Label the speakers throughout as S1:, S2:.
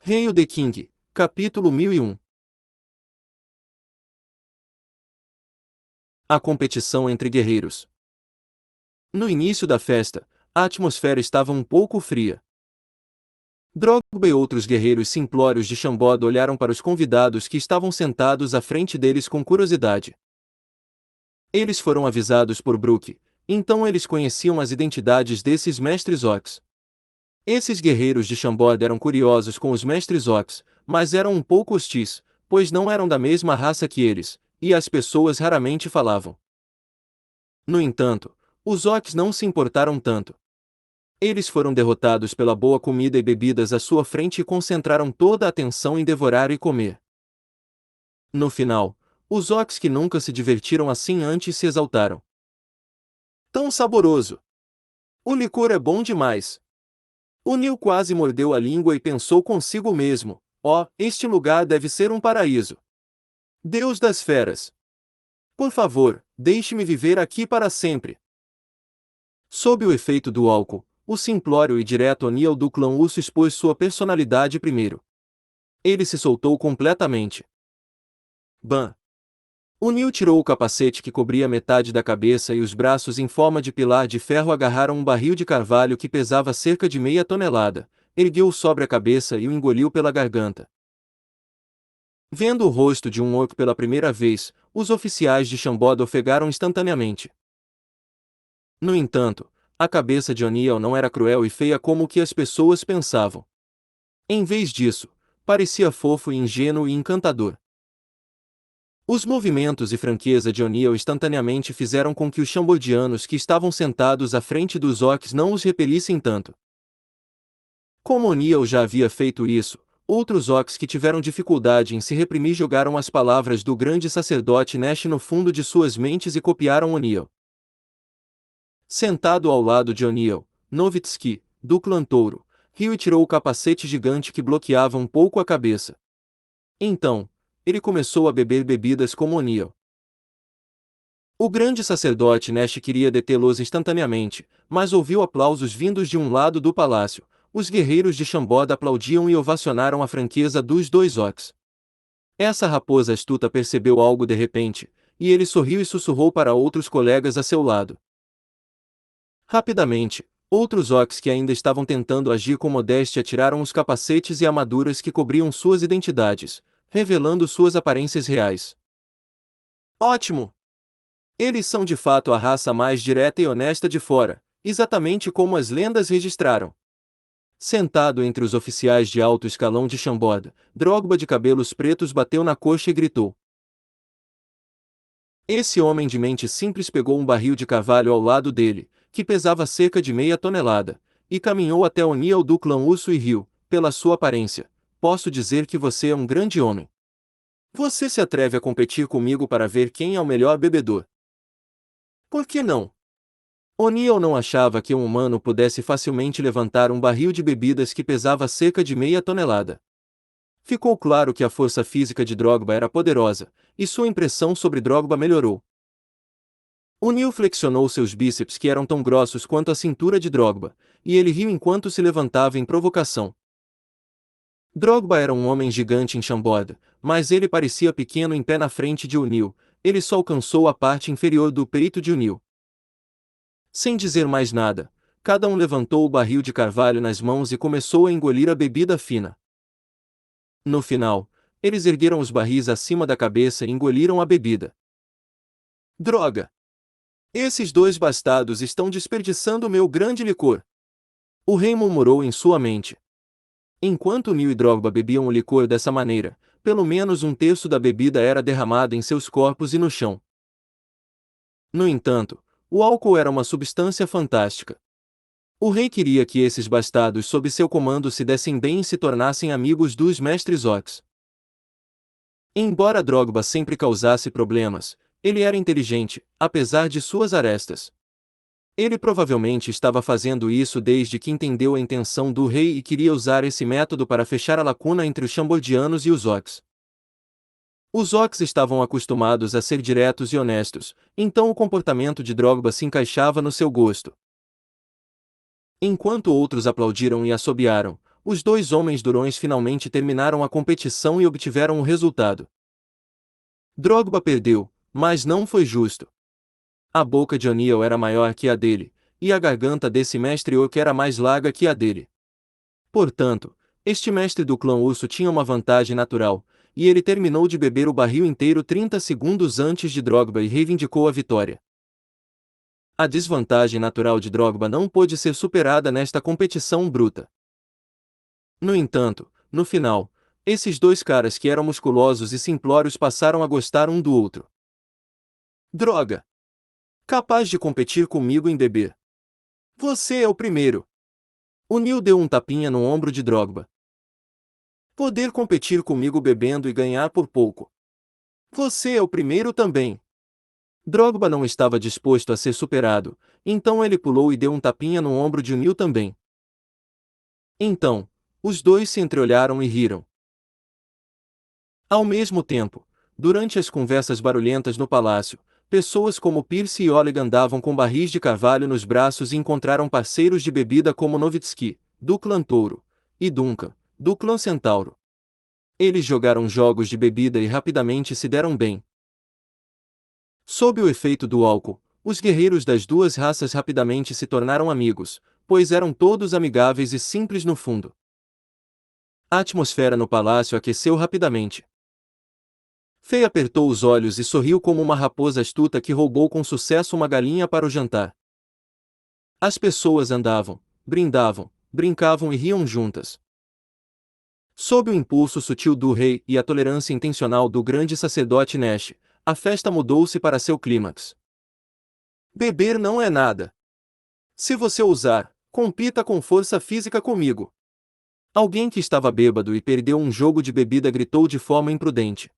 S1: Hail the King, capítulo 1001. A competição entre guerreiros. No início da festa, a atmosfera estava um pouco fria. Drogba e outros guerreiros simplórios de Chambord olharam para os convidados que estavam sentados à frente deles com curiosidade. Eles foram avisados por Brook, então eles conheciam as identidades desses mestres orcs. Esses guerreiros de Chambord eram curiosos com os mestres orcs, mas eram um pouco hostis, pois não eram da mesma raça que eles, e as pessoas raramente falavam. No entanto, os orcs não se importaram tanto. Eles foram derrotados pela boa comida e bebidas à sua frente e concentraram toda a atenção em devorar e comer. No final, os orcs que nunca se divertiram assim antes se exaltaram. Tão saboroso! O licor é bom demais! O Neil quase mordeu a língua e pensou consigo mesmo: "Oh, este lugar deve ser um paraíso! Deus das feras! Por favor, deixe-me viver aqui para sempre!" Sob o efeito do álcool, o simplório e direto Neil do clã Urso expôs sua personalidade primeiro. Ele se soltou completamente. Bam! O Neil tirou o capacete que cobria metade da cabeça e os braços em forma de pilar de ferro agarraram um barril de carvalho que pesava cerca de meia tonelada, ergueu-o sobre a cabeça e o engoliu pela garganta. Vendo o rosto de um orc pela primeira vez, os oficiais de Chambord ofegaram instantaneamente. No entanto, a cabeça de O'Neill não era cruel e feia como o que as pessoas pensavam. Em vez disso, parecia fofo e ingênuo e encantador. Os movimentos e franqueza de O'Neill instantaneamente fizeram com que os chambordianos que estavam sentados à frente dos orcs não os repelissem tanto. Como O'Neill já havia feito isso, outros orcs que tiveram dificuldade em se reprimir jogaram as palavras do grande sacerdote Nesh no fundo de suas mentes e copiaram O'Neill. Sentado ao lado de O'Neill, Nowitzki, do clã Touro, riu e tirou o capacete gigante que bloqueava um pouco a cabeça. Então, ele começou a beber bebidas como O'Neill. O grande sacerdote Nesh queria detê-los instantaneamente, mas ouviu aplausos vindos de um lado do palácio. Os guerreiros de Chambord aplaudiam e ovacionaram a franqueza dos dois orcs. Essa raposa astuta percebeu algo de repente, e ele sorriu e sussurrou para outros colegas a seu lado. Rapidamente, outros orcs que ainda estavam tentando agir com modéstia tiraram os capacetes e armaduras que cobriam suas identidades, revelando suas aparências reais. Ótimo! Eles são de fato a raça mais direta e honesta de fora, exatamente como as lendas registraram. Sentado entre os oficiais de alto escalão de Chambord, Drogba de cabelos pretos bateu na coxa e gritou. Esse homem de mente simples pegou um barril de carvalho ao lado dele, que pesava cerca de meia tonelada, e caminhou até O'Neill do clã Urso e riu. Pela sua aparência, posso dizer que você é um grande homem. Você se atreve a competir comigo para ver quem é o melhor bebedor? Por que não? O'Neill não achava que um humano pudesse facilmente levantar um barril de bebidas que pesava cerca de meia tonelada. Ficou claro que a força física de Drogba era poderosa, e sua impressão sobre Drogba melhorou. O'Neill flexionou seus bíceps que eram tão grossos quanto a cintura de Drogba, e ele riu enquanto se levantava em provocação. Drogba era um homem gigante em Chambord, mas ele parecia pequeno em pé na frente de O'Neill. Ele só alcançou a parte inferior do peito de O'Neill. Sem dizer mais nada, cada um levantou o barril de carvalho nas mãos e começou a engolir a bebida fina. No final, eles ergueram os barris acima da cabeça e engoliram a bebida. Droga! Esses dois bastardos estão desperdiçando meu grande licor! O rei murmurou em sua mente. Enquanto Neil e Drogba bebiam o licor dessa maneira, pelo menos um terço da bebida era derramada em seus corpos e no chão. No entanto, o álcool era uma substância fantástica. O rei queria que esses bastardos sob seu comando se dessem bem e se tornassem amigos dos mestres orcs. Embora Drogba sempre causasse problemas, ele era inteligente, apesar de suas arestas. Ele provavelmente estava fazendo isso desde que entendeu a intenção do rei e queria usar esse método para fechar a lacuna entre os chambordianos e os orcs. Os orcs estavam acostumados a ser diretos e honestos, então o comportamento de Drogba se encaixava no seu gosto. Enquanto outros aplaudiram e assobiaram, os dois homens durões finalmente terminaram a competição e obtiveram o resultado. Drogba perdeu, mas não foi justo. A boca de O'Neal era maior que a dele, e a garganta desse mestre Oak era mais larga que a dele. Portanto, este mestre do clã urso tinha uma vantagem natural, e ele terminou de beber o barril inteiro 30 segundos antes de Drogba e reivindicou a vitória. A desvantagem natural de Drogba não pôde ser superada nesta competição bruta. No entanto, no final, esses dois caras que eram musculosos e simplórios passaram a gostar um do outro. Droga! Capaz de competir comigo em beber. Você é o primeiro. O'Neal deu um tapinha no ombro de Drogba. Poder competir comigo bebendo e ganhar por pouco. Você é o primeiro também. Drogba não estava disposto a ser superado, então ele pulou e deu um tapinha no ombro de O'Neal também. Então, os dois se entreolharam e riram. Ao mesmo tempo, durante as conversas barulhentas no palácio, pessoas como Pierce e Oleg andavam com barris de carvalho nos braços e encontraram parceiros de bebida como Nowitzki, do clã Touro, e Duncan, do clã Centauro. Eles jogaram jogos de bebida e rapidamente se deram bem. Sob o efeito do álcool, os guerreiros das duas raças rapidamente se tornaram amigos, pois eram todos amigáveis e simples no fundo. A atmosfera no palácio aqueceu rapidamente. Fei apertou os olhos e sorriu como uma raposa astuta que roubou com sucesso uma galinha para o jantar. As pessoas andavam, brindavam, brincavam e riam juntas. Sob o impulso sutil do rei e a tolerância intencional do grande sacerdote Nash, a festa mudou-se para seu clímax. Beber não é nada. Se você ousar, compita com força física comigo. Alguém que estava bêbado e perdeu um jogo de bebida gritou de forma imprudente.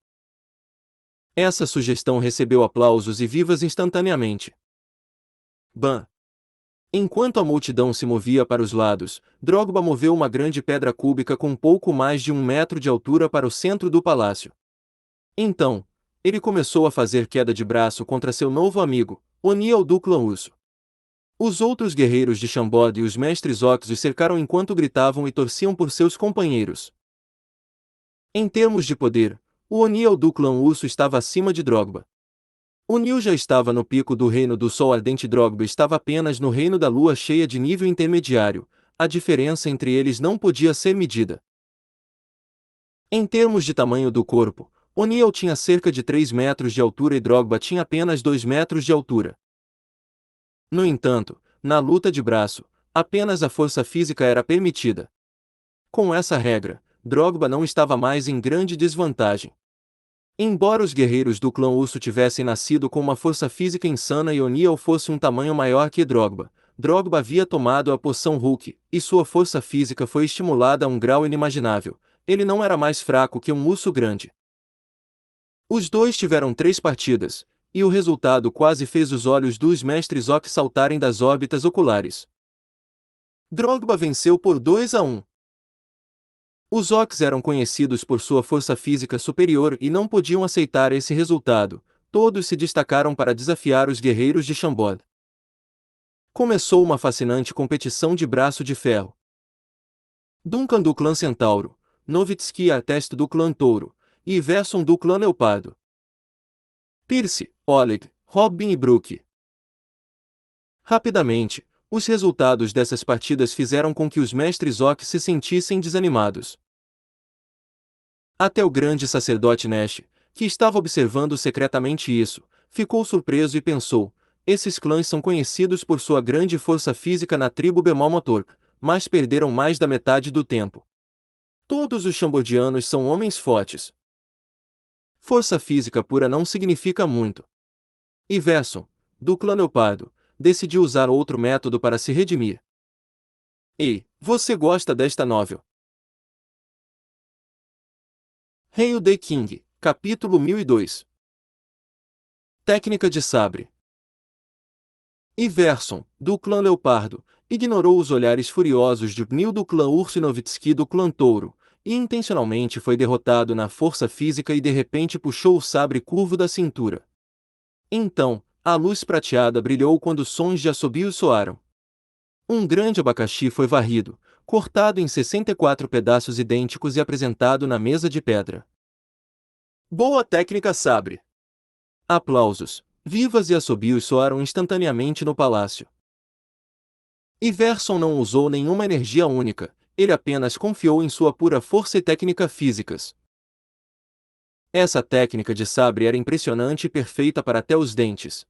S1: Essa sugestão recebeu aplausos e vivas instantaneamente. Bam! Enquanto a multidão se movia para os lados, Drogba moveu uma grande pedra cúbica com pouco mais de 1 metro de altura para o centro do palácio. Então, ele começou a fazer queda de braço contra seu novo amigo, O'Neal do clã urso. Os outros guerreiros de Chambord e os mestres Ox os cercaram enquanto gritavam e torciam por seus companheiros. Em termos de poder, o O'Neal do clã urso estava acima de Drogba. O'Neal já estava no pico do reino do sol ardente, Drogba estava apenas no reino da lua cheia de nível intermediário, a diferença entre eles não podia ser medida. Em termos de tamanho do corpo, O'Neal tinha cerca de 3 metros de altura e Drogba tinha apenas 2 metros de altura. No entanto, na luta de braço, apenas a força física era permitida. Com essa regra, Drogba não estava mais em grande desvantagem. Embora os guerreiros do clã urso tivessem nascido com uma força física insana e O'Neal fosse um tamanho maior que Drogba, Drogba havia tomado a poção Hulk, e sua força física foi estimulada a um grau inimaginável. Ele não era mais fraco que um urso grande. Os dois tiveram 3 partidas, e o resultado quase fez os olhos dos mestres Ox saltarem das órbitas oculares. Drogba venceu por 2-1. Os Ox eram conhecidos por sua força física superior e não podiam aceitar esse resultado. Todos se destacaram para desafiar os guerreiros de Chambord. Começou uma fascinante competição de braço de ferro. Duncan do clã Centauro, Nowitzki e Artest do clã Touro, e Iverson do clã Leopardo. Pierce, Oleg, Robin e Brook. Rapidamente, os resultados dessas partidas fizeram com que os mestres Ox se sentissem desanimados. Até o grande sacerdote Nash, que estava observando secretamente isso, ficou surpreso e pensou: esses clãs são conhecidos por sua grande força física na tribo Bemol-Motor, mas perderam mais da metade do tempo. Todos os chambordianos são homens fortes. Força física pura não significa muito. Iverson, do clã Leopardo, decidiu usar outro método para se redimir. Ei, você gosta desta novel? Hail the King, capítulo 1002. Técnica de sabre. Iverson, do clã Leopardo, ignorou os olhares furiosos de O'Neal do clã Urso e Nowitzki do clã Touro, e intencionalmente foi derrotado na força física e de repente puxou o sabre curvo da cintura. Então, a luz prateada brilhou quando sons de assobios soaram. Um grande abacaxi foi varrido, cortado em 64 pedaços idênticos e apresentado na mesa de pedra. Boa técnica, Sabre! Aplausos, vivas e assobios soaram instantaneamente no palácio. Iverson não usou nenhuma energia única, ele apenas confiou em sua pura força e técnica físicas. Essa técnica de sabre era impressionante e perfeita para até os dentes.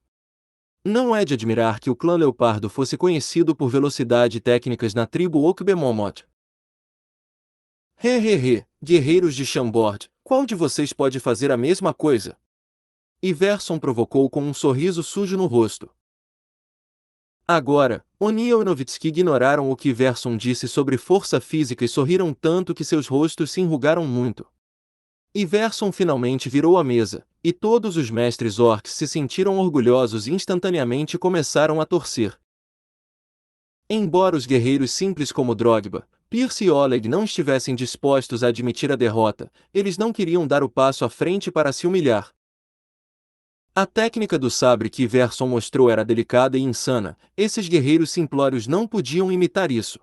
S1: Não é de admirar que o clã Leopardo fosse conhecido por velocidade e técnicas na tribo Okbemomot. Guerreiros de Chambord, qual de vocês pode fazer a mesma coisa? Iverson provocou com um sorriso sujo no rosto. Agora, O'Neill e Nowitzki ignoraram o que Iverson disse sobre força física e sorriram tanto que seus rostos se enrugaram muito. Iverson finalmente virou a mesa, e todos os mestres orcs se sentiram orgulhosos e instantaneamente começaram a torcer. Embora os guerreiros simples como Drogba, Pierce e Oleg não estivessem dispostos a admitir a derrota, eles não queriam dar o passo à frente para se humilhar. A técnica do sabre que Iverson mostrou era delicada e insana, esses guerreiros simplórios não podiam imitar isso.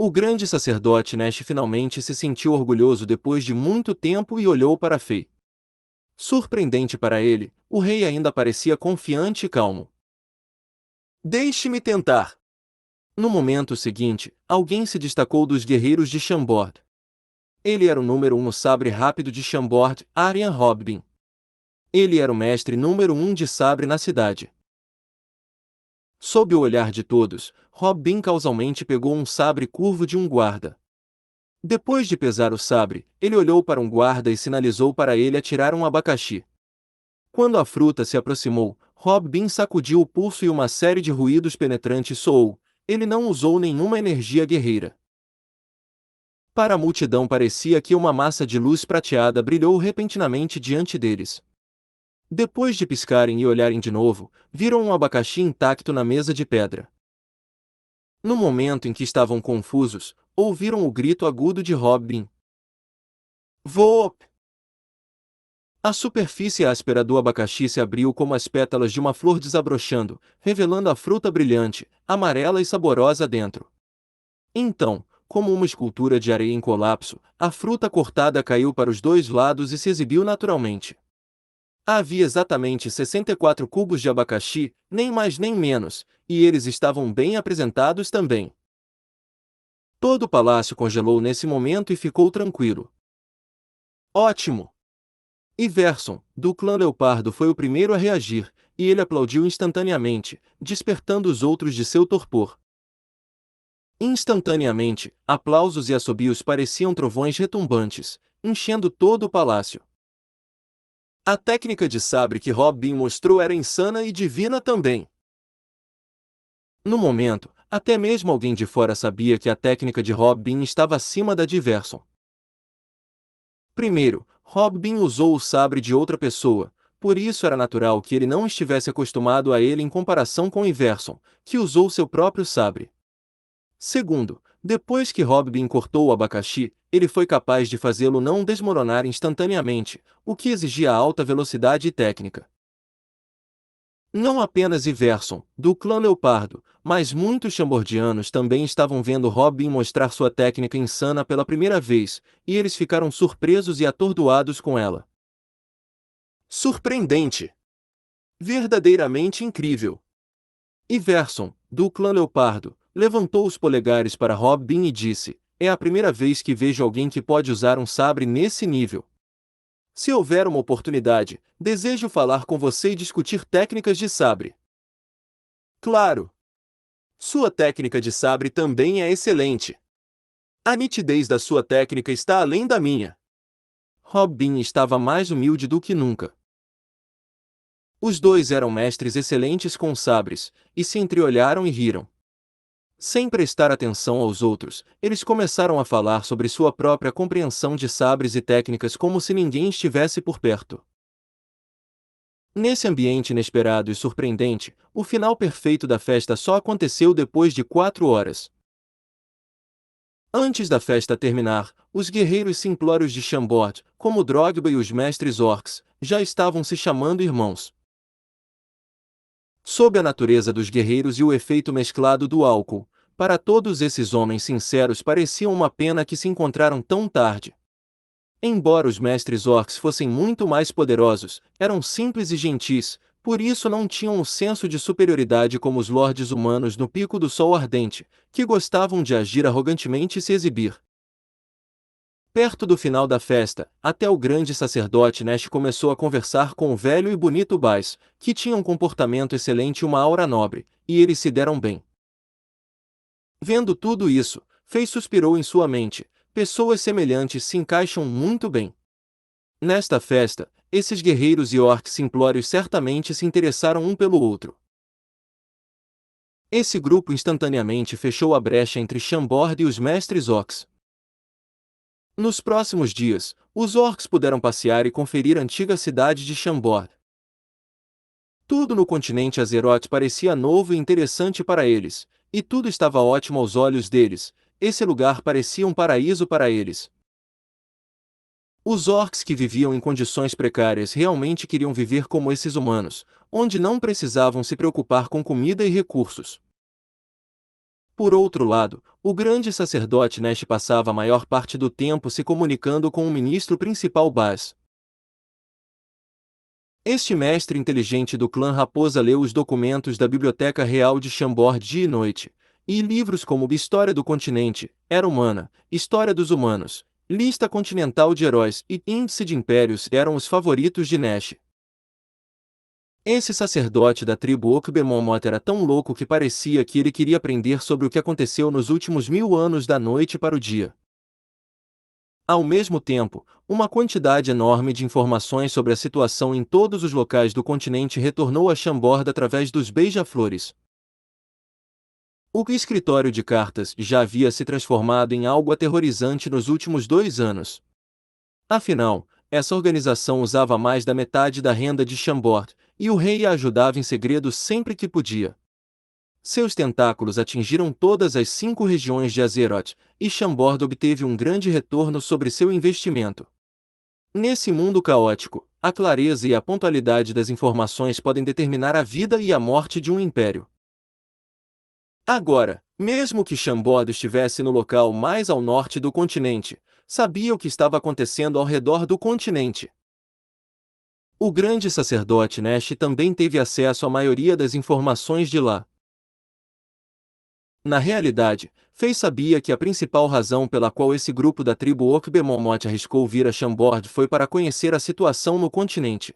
S1: O grande sacerdote Nash finalmente se sentiu orgulhoso depois de muito tempo e olhou para Fei. Surpreendente para ele, o rei ainda parecia confiante e calmo. Deixe-me tentar! No momento seguinte, alguém se destacou dos guerreiros de Chambord. Ele era o número 1 no sabre rápido de Chambord, Aryan Hobbin. Ele era o mestre número 1 de sabre na cidade. Sob o olhar de todos, Hobbin causalmente pegou um sabre curvo de um guarda. Depois de pesar o sabre, ele olhou para um guarda e sinalizou para ele atirar um abacaxi. Quando a fruta se aproximou, Hobbin sacudiu o pulso e uma série de ruídos penetrantes soou. Ele não usou nenhuma energia guerreira. Para a multidão parecia que uma massa de luz prateada brilhou repentinamente diante deles. Depois de piscarem e olharem de novo, viram um abacaxi intacto na mesa de pedra. No momento em que estavam confusos, ouviram o grito agudo de Hobbin. Voop! A superfície áspera do abacaxi se abriu como as pétalas de uma flor desabrochando, revelando a fruta brilhante, amarela e saborosa dentro. Então, como uma escultura de areia em colapso, a fruta cortada caiu para os dois lados e se exibiu naturalmente. Havia exatamente 64 cubos de abacaxi, nem mais nem menos, e eles estavam bem apresentados também. Todo o palácio congelou nesse momento e ficou tranquilo. Ótimo! Iverson, do clã Leopardo, foi o primeiro a reagir, e ele aplaudiu instantaneamente, despertando os outros de seu torpor. Instantaneamente, aplausos e assobios pareciam trovões retumbantes, enchendo todo o palácio. A técnica de sabre que Hobbin mostrou era insana e divina também. No momento, até mesmo alguém de fora sabia que a técnica de Hobbin estava acima da de Iverson. Primeiro, Hobbin usou o sabre de outra pessoa, por isso era natural que ele não estivesse acostumado a ele em comparação com Iverson, que usou seu próprio sabre. Segundo, depois que Hobbin cortou o abacaxi, ele foi capaz de fazê-lo não desmoronar instantaneamente, o que exigia alta velocidade e técnica. Não apenas Iverson, do clã Leopardo, mas muitos chambordianos também estavam vendo Hobbin mostrar sua técnica insana pela primeira vez, e eles ficaram surpresos e atordoados com ela. Surpreendente! Verdadeiramente incrível! Iverson, do clã Leopardo, levantou os polegares para Hobbin e disse: é a primeira vez que vejo alguém que pode usar um sabre nesse nível. Se houver uma oportunidade, desejo falar com você e discutir técnicas de sabre. Claro! Sua técnica de sabre também é excelente. A nitidez da sua técnica está além da minha. Hobbin estava mais humilde do que nunca. Os dois eram mestres excelentes com sabres, e se entreolharam e riram. Sem prestar atenção aos outros, eles começaram a falar sobre sua própria compreensão de sabres e técnicas como se ninguém estivesse por perto. Nesse ambiente inesperado e surpreendente, o final perfeito da festa só aconteceu depois de 4 horas. Antes da festa terminar, os guerreiros simplórios de Chambord, como Drogba e os mestres orcs, já estavam se chamando irmãos. Sob a natureza dos guerreiros e o efeito mesclado do álcool, para todos esses homens sinceros pareciam uma pena que se encontraram tão tarde. Embora os mestres orcs fossem muito mais poderosos, eram simples e gentis, por isso não tinham o senso de superioridade como os lordes humanos no pico do sol ardente, que gostavam de agir arrogantemente e se exibir. Perto do final da festa, até o grande sacerdote Nesh começou a conversar com o velho e bonito Bais, que tinha um comportamento excelente e uma aura nobre, e eles se deram bem. Vendo tudo isso, Fei suspirou em sua mente: pessoas semelhantes se encaixam muito bem. Nesta festa, esses guerreiros e orcs simplórios certamente se interessaram um pelo outro. Esse grupo instantaneamente fechou a brecha entre Chambord e os mestres orcs. Nos próximos dias, os orcs puderam passear e conferir a antiga cidade de Chambord. Tudo no continente Azeroth parecia novo e interessante para eles, e tudo estava ótimo aos olhos deles. Esse lugar parecia um paraíso para eles. Os orcs que viviam em condições precárias realmente queriam viver como esses humanos, onde não precisavam se preocupar com comida e recursos. Por outro lado, o grande sacerdote Nesh passava a maior parte do tempo se comunicando com o ministro principal Baz. Este mestre inteligente do clã Raposa leu os documentos da Biblioteca Real de Chambord dia e noite, e livros como História do Continente, Era Humana, História dos Humanos, Lista Continental de Heróis e Índice de Impérios eram os favoritos de Nesh. Esse sacerdote da tribo Okbemomot era tão louco que parecia que ele queria aprender sobre o que aconteceu nos últimos 1000 anos da noite para o dia. Ao mesmo tempo, uma quantidade enorme de informações sobre a situação em todos os locais do continente retornou a Chambord através dos beija-flores. O escritório de cartas já havia se transformado em algo aterrorizante nos últimos 2 anos. Afinal, essa organização usava mais da metade da renda de Chambord, e o rei a ajudava em segredo sempre que podia. Seus tentáculos atingiram todas as 5 regiões de Azeroth, e Chambord obteve um grande retorno sobre seu investimento. Nesse mundo caótico, a clareza e a pontualidade das informações podem determinar a vida e a morte de um império. Agora, mesmo que Chambord estivesse no local mais ao norte do continente, sabia o que estava acontecendo ao redor do continente. O grande sacerdote Nesh também teve acesso à maioria das informações de lá. Na realidade, Fei sabia que a principal razão pela qual esse grupo da tribo Okbemomot arriscou vir a Chambord foi para conhecer a situação no continente.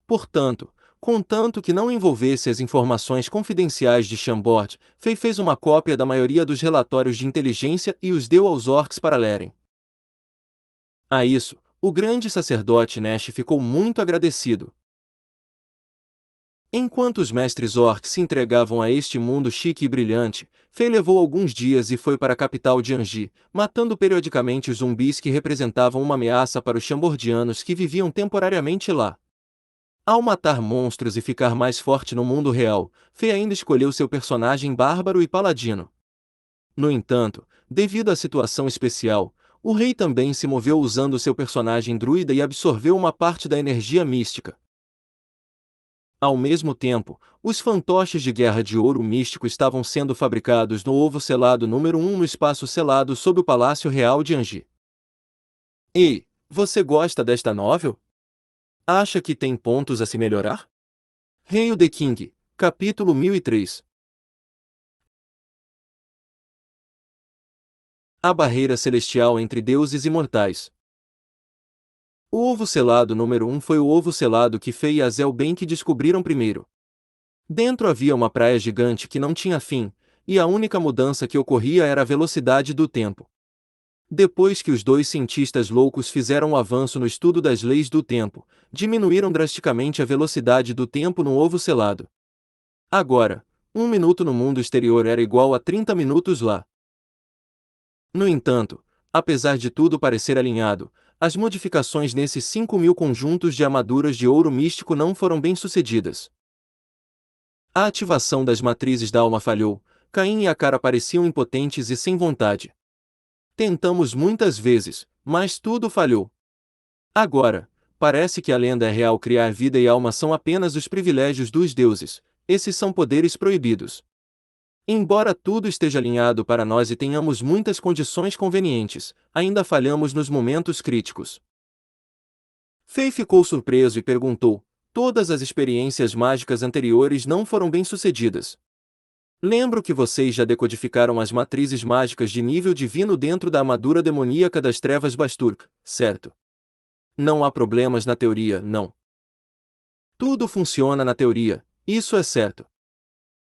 S1: Portanto, contanto que não envolvesse as informações confidenciais de Chambord, Fei fez uma cópia da maioria dos relatórios de inteligência e os deu aos orcs para lerem. A isso, o grande sacerdote Nesh ficou muito agradecido. Enquanto os mestres orcs se entregavam a este mundo chique e brilhante, Fei levou alguns dias e foi para a capital de Anji, matando periodicamente os zumbis que representavam uma ameaça para os chambordianos que viviam temporariamente lá. Ao matar monstros e ficar mais forte no mundo real, Fei ainda escolheu seu personagem bárbaro e paladino. No entanto, devido à situação especial, o rei também se moveu usando seu personagem druida e absorveu uma parte da energia mística. Ao mesmo tempo, os fantoches de guerra de ouro místico estavam sendo fabricados no ovo selado número 1 no espaço selado sob o Palácio Real de Anji. Ei, você gosta desta novel? Acha que tem pontos a se melhorar? Hail the King, capítulo 1003. A barreira celestial entre deuses e mortais. O ovo selado número 1 foi o ovo selado que Fei e Azelbank descobriram primeiro. Dentro havia uma praia gigante que não tinha fim, e a única mudança que ocorria era a velocidade do tempo. Depois que os dois cientistas loucos fizeram um avanço no estudo das leis do tempo, diminuíram drasticamente a velocidade do tempo no ovo selado. Agora, 1 minuto no mundo exterior era igual a 30 minutos lá. No entanto, apesar de tudo parecer alinhado, as modificações nesses 5.000 conjuntos de armaduras de ouro místico não foram bem-sucedidas. A ativação das matrizes da alma falhou, Caim e a cara pareciam impotentes e sem vontade. Tentamos muitas vezes, mas tudo falhou. Agora, parece que a lenda é real, criar vida e alma são apenas os privilégios dos deuses, esses são poderes proibidos. Embora tudo esteja alinhado para nós e tenhamos muitas condições convenientes, ainda falhamos nos momentos críticos. Fei ficou surpreso e perguntou: todas as experiências mágicas anteriores não foram bem-sucedidas? Lembro que vocês já decodificaram as matrizes mágicas de nível divino dentro da armadura demoníaca das trevas Basturk, certo? Não há problemas na teoria, não. Tudo funciona na teoria, isso é certo.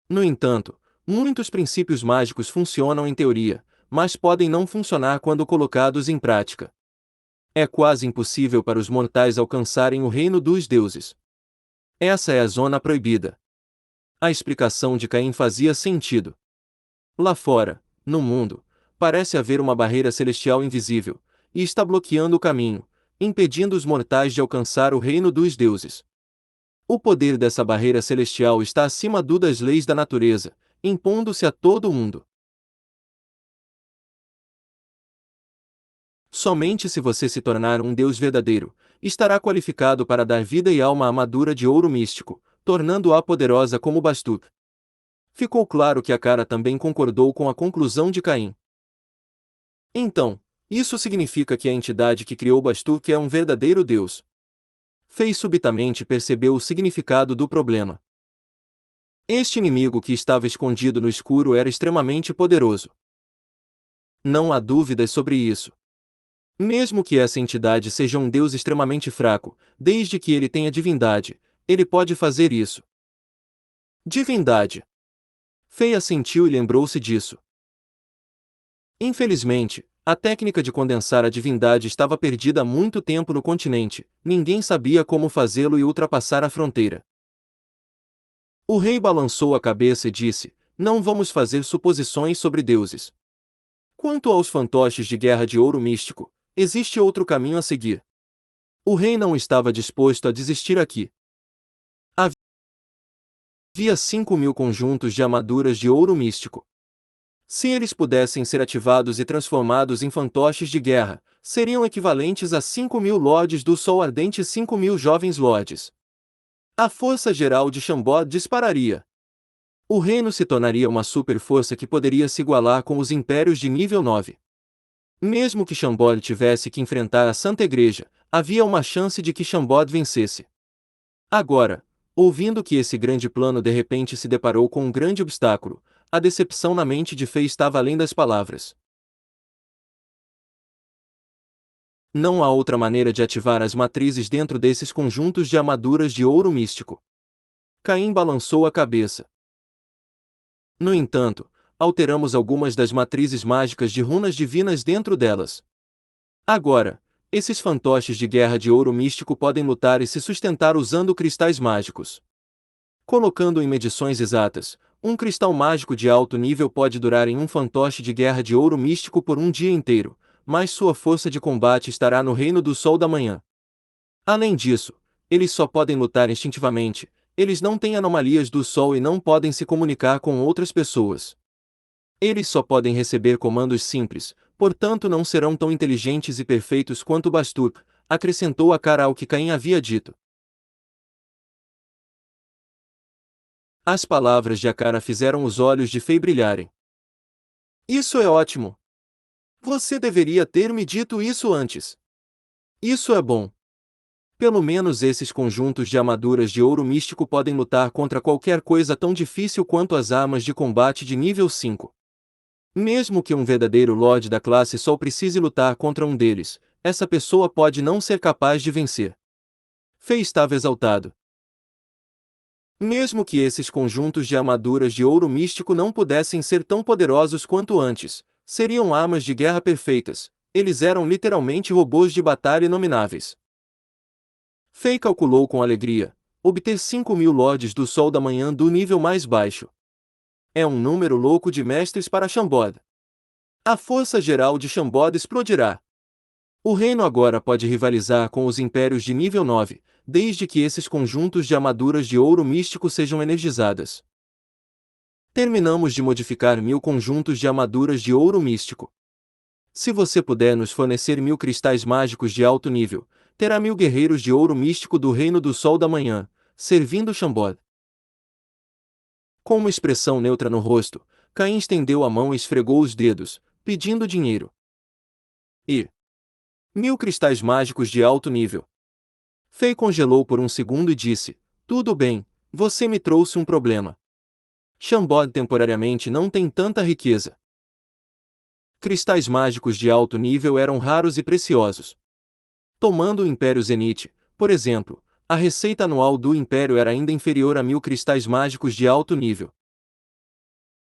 S1: No entanto, muitos princípios mágicos funcionam em teoria, mas podem não funcionar quando colocados em prática. É quase impossível para os mortais alcançarem o reino dos deuses. Essa é a zona proibida. A explicação de Caim fazia sentido. Lá fora, no mundo, parece haver uma barreira celestial invisível, e está bloqueando o caminho, impedindo os mortais de alcançar o reino dos deuses. O poder dessa barreira celestial está acima das leis da natureza, impondo-se a todo mundo. Somente se você se tornar um Deus verdadeiro, estará qualificado para dar vida e alma à armadura de ouro místico, tornando-a poderosa como Bastuk. Ficou claro que Akara também concordou com a conclusão de Caim. Então, isso significa que a entidade que criou Bastuk é um verdadeiro Deus. Fei subitamente percebeu o significado do problema. Este inimigo que estava escondido no escuro era extremamente poderoso. Não há dúvidas sobre isso. Mesmo que essa entidade seja um Deus extremamente fraco, desde que ele tenha divindade, ele pode fazer isso. Divindade. Fei assentiu e lembrou-se disso. Infelizmente, a técnica de condensar a divindade estava perdida há muito tempo no continente, ninguém sabia como fazê-lo e ultrapassar a fronteira. O rei balançou a cabeça e disse: não vamos fazer suposições sobre deuses. Quanto aos fantoches de guerra de ouro místico, existe outro caminho a seguir. O rei não estava disposto a desistir aqui. Havia 5.000 conjuntos de armaduras de ouro místico. Se eles pudessem ser ativados e transformados em fantoches de guerra, seriam equivalentes a 5.000 lordes do Sol Ardente e 5.000 jovens lordes. A força geral de Shambod dispararia. O reino se tornaria uma super-força que poderia se igualar com os impérios de nível 9. Mesmo que Shambod tivesse que enfrentar a Santa Igreja, havia uma chance de que Shambod vencesse. Agora, ouvindo que esse grande plano de repente se deparou com um grande obstáculo, a decepção na mente de Fei estava além das palavras. Não há outra maneira de ativar as matrizes dentro desses conjuntos de armaduras de ouro místico. Caim balançou a cabeça. No entanto, alteramos algumas das matrizes mágicas de runas divinas dentro delas. Agora, esses fantoches de guerra de ouro místico podem lutar e se sustentar usando cristais mágicos. Colocando em medições exatas, um cristal mágico de alto nível pode durar em um fantoche de guerra de ouro místico por um dia inteiro, mas sua força de combate estará no reino do sol da manhã. Além disso, eles só podem lutar instintivamente, eles não têm anomalias do sol e não podem se comunicar com outras pessoas. Eles só podem receber comandos simples, portanto não serão tão inteligentes e perfeitos quanto Bastuk, acrescentou Akara ao que Caim havia dito. As palavras de Akara fizeram os olhos de Fei brilharem. Isso é ótimo! Você deveria ter me dito isso antes. Isso é bom. Pelo menos esses conjuntos de armaduras de ouro místico podem lutar contra qualquer coisa tão difícil quanto as armas de combate de nível 5. Mesmo que um verdadeiro Lorde da classe Sol precise lutar contra um deles, essa pessoa pode não ser capaz de vencer. Fei estava exaltado. Mesmo que esses conjuntos de armaduras de ouro místico não pudessem ser tão poderosos quanto antes, seriam armas de guerra perfeitas, eles eram literalmente robôs de batalha inomináveis. Fei calculou com alegria: obter 5.000 Lordes do Sol da Manhã do nível mais baixo. É um número louco de mestres para Shambod. A força geral de Shambod explodirá. O reino agora pode rivalizar com os impérios de nível 9, desde que esses conjuntos de armaduras de ouro místico sejam energizadas. Terminamos de modificar 1.000 conjuntos de armaduras de ouro místico. Se você puder nos fornecer 1.000 cristais mágicos de alto nível, terá 1.000 guerreiros de ouro místico do reino do sol da manhã, servindo Shambod. Com uma expressão neutra no rosto, Caim estendeu a mão e esfregou os dedos, pedindo dinheiro. E 1000 cristais mágicos de alto nível. Fei congelou por um segundo e disse: Tudo bem, você me trouxe um problema. Chambord temporariamente não tem tanta riqueza. Cristais mágicos de alto nível eram raros e preciosos. Tomando o Império Zenith, por exemplo, a receita anual do Império era ainda inferior a 1000 cristais mágicos de alto nível.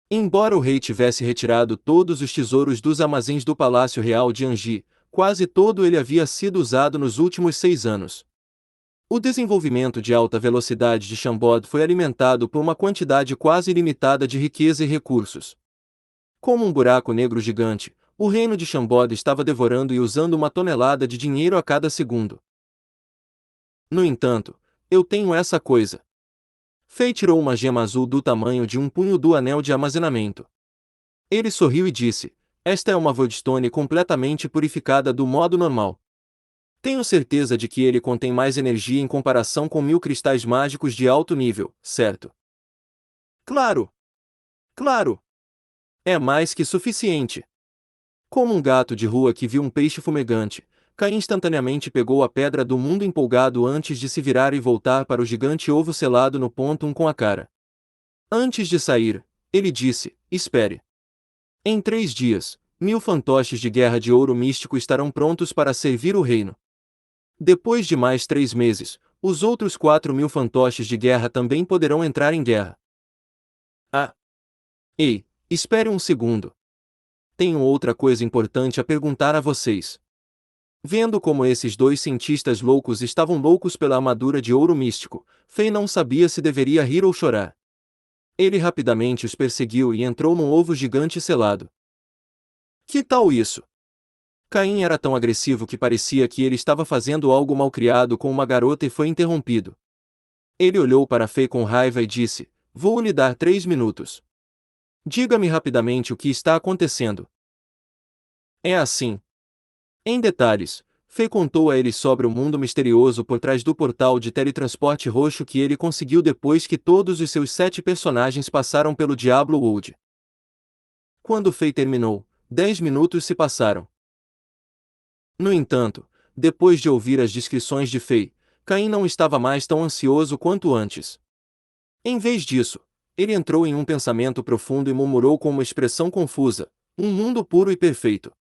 S1: Embora o rei tivesse retirado todos os tesouros dos armazéns do Palácio Real de Anji, quase todo ele havia sido usado nos últimos 6 anos. O desenvolvimento de alta velocidade de Chambord foi alimentado por uma quantidade quase ilimitada de riqueza e recursos. Como um buraco negro gigante, o reino de Chambord estava devorando e usando 1 tonelada de dinheiro a cada segundo. No entanto, eu tenho essa coisa. Fei tirou uma gema azul do tamanho de um punho do anel de armazenamento. Ele sorriu e disse: Esta é uma Voidstone completamente purificada do modo normal. Tenho certeza de que ele contém mais energia em comparação com 1000 cristais mágicos de alto nível, certo? Claro! Claro! É mais que suficiente. Como um gato de rua que viu um peixe fumegante, Caim instantaneamente pegou a pedra do mundo empolgado antes de se virar e voltar para o gigante ovo selado no ponto 1 com a cara. Antes de sair, ele disse: Espere. Em 3 dias, 1000 fantoches de guerra de ouro místico estarão prontos para servir o reino. Depois de mais 3 meses, os outros 4000 fantoches de guerra também poderão entrar em guerra. Ah! Ei, espere um segundo. Tenho outra coisa importante a perguntar a vocês. Vendo como esses dois cientistas loucos estavam loucos pela armadura de ouro místico, Fei não sabia se deveria rir ou chorar. Ele rapidamente os perseguiu e entrou num ovo gigante selado. Que tal isso? Caim era tão agressivo que parecia que ele estava fazendo algo malcriado com uma garota e foi interrompido. Ele olhou para Fei com raiva e disse: Vou lhe dar 3 minutos. Diga-me rapidamente o que está acontecendo. É assim. Em detalhes, Fei contou a ele sobre o mundo misterioso por trás do portal de teletransporte roxo que ele conseguiu depois que todos os seus 7 personagens passaram pelo Diablo World. Quando Fei terminou, 10 minutos se passaram. No entanto, depois de ouvir as descrições de Fei, Caim não estava mais tão ansioso quanto antes. Em vez disso, ele entrou em um pensamento profundo e murmurou com uma expressão confusa: um mundo puro e perfeito.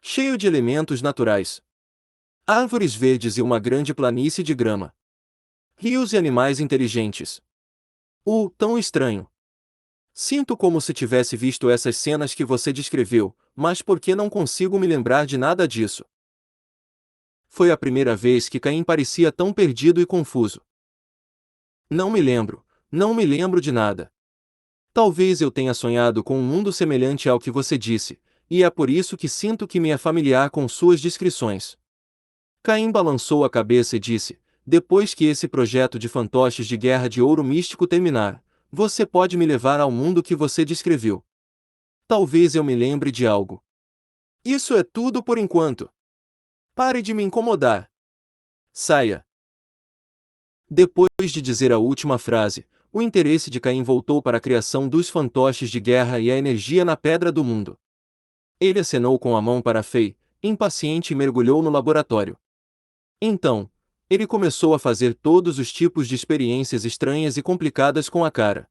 S1: Cheio de elementos naturais. Árvores verdes e uma grande planície de grama. Rios e animais inteligentes. Tão estranho. Sinto como se tivesse visto essas cenas que você descreveu, mas por que não consigo me lembrar de nada disso? Foi a primeira vez que Caim parecia tão perdido e confuso. Não me lembro de nada. Talvez eu tenha sonhado com um mundo semelhante ao que você disse, e é por isso que sinto que me é familiar com suas descrições. Caim balançou a cabeça e disse: Depois que esse projeto de fantoches de guerra de ouro místico terminar, você pode me levar ao mundo que você descreveu. Talvez eu me lembre de algo. Isso é tudo por enquanto. Pare de me incomodar. Saia. Depois de dizer a última frase, o interesse de Caim voltou para a criação dos fantoches de guerra e a energia na pedra do mundo. Ele acenou com a mão para Fei, impaciente e mergulhou no laboratório. Então, ele começou a fazer todos os tipos de experiências estranhas e complicadas com a cara.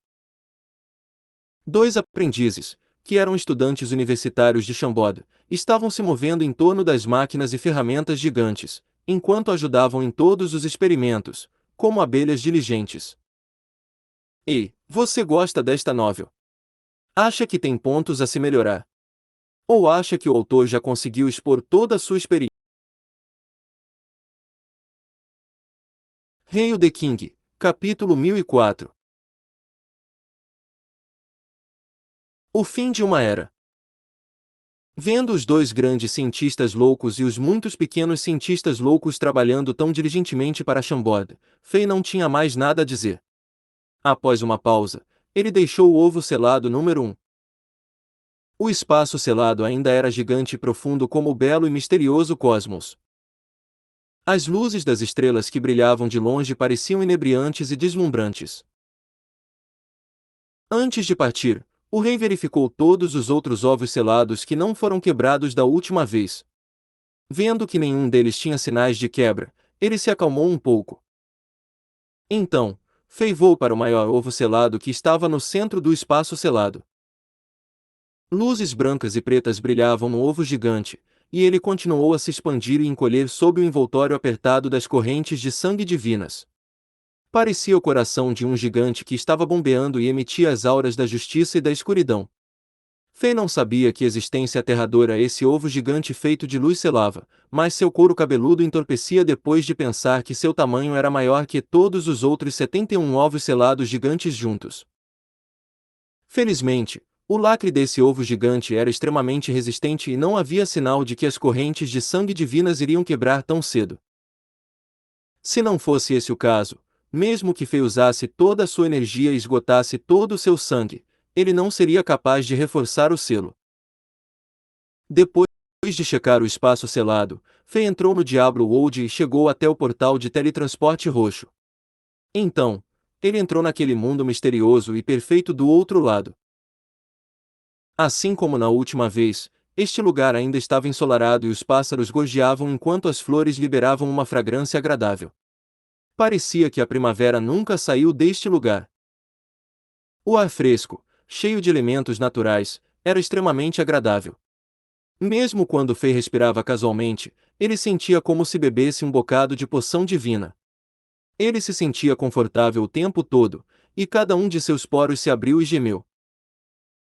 S1: 2 aprendizes, que eram estudantes universitários de Chambord, estavam se movendo em torno das máquinas e ferramentas gigantes, enquanto ajudavam em todos os experimentos, como abelhas diligentes. Ei, você gosta desta novel? Acha que tem pontos a se melhorar? Ou acha que o autor já conseguiu expor toda a sua experiência? Hail the King, capítulo 1004. O fim de uma era. Vendo os 2 grandes cientistas loucos e os muitos pequenos cientistas loucos trabalhando tão diligentemente para Chambord, Fei não tinha mais nada a dizer. Após uma pausa, ele deixou o ovo selado número 1. O espaço selado ainda era gigante e profundo como o belo e misterioso cosmos. As luzes das estrelas que brilhavam de longe pareciam inebriantes e deslumbrantes. Antes de partir, o rei verificou todos os outros ovos selados que não foram quebrados da última vez. Vendo que nenhum deles tinha sinais de quebra, ele se acalmou um pouco. Então, Fei voou para o maior ovo selado que estava no centro do espaço selado. Luzes brancas e pretas brilhavam no ovo gigante, e ele continuou a se expandir e encolher sob o envoltório apertado das correntes de sangue divinas. Parecia o coração de um gigante que estava bombeando e emitia as auras da justiça e da escuridão. Fei não sabia que existência aterradora esse ovo gigante feito de luz selava, mas seu couro cabeludo entorpecia depois de pensar que seu tamanho era maior que todos os outros 71 ovos selados gigantes juntos. Felizmente, o lacre desse ovo gigante era extremamente resistente e não havia sinal de que as correntes de sangue divinas iriam quebrar tão cedo. Se não fosse esse o caso, mesmo que Fei usasse toda a sua energia e esgotasse todo o seu sangue, ele não seria capaz de reforçar o selo. Depois de checar o espaço selado, Fei entrou no Diablo World e chegou até o portal de teletransporte roxo. Então, ele entrou naquele mundo misterioso e perfeito do outro lado. Assim como na última vez, este lugar ainda estava ensolarado e os pássaros gorjeavam enquanto as flores liberavam uma fragrância agradável. Parecia que a primavera nunca saiu deste lugar. O ar fresco, cheio de elementos naturais, era extremamente agradável. Mesmo quando Fei respirava casualmente, ele sentia como se bebesse um bocado de poção divina. Ele se sentia confortável o tempo todo, e cada um de seus poros se abriu e gemeu.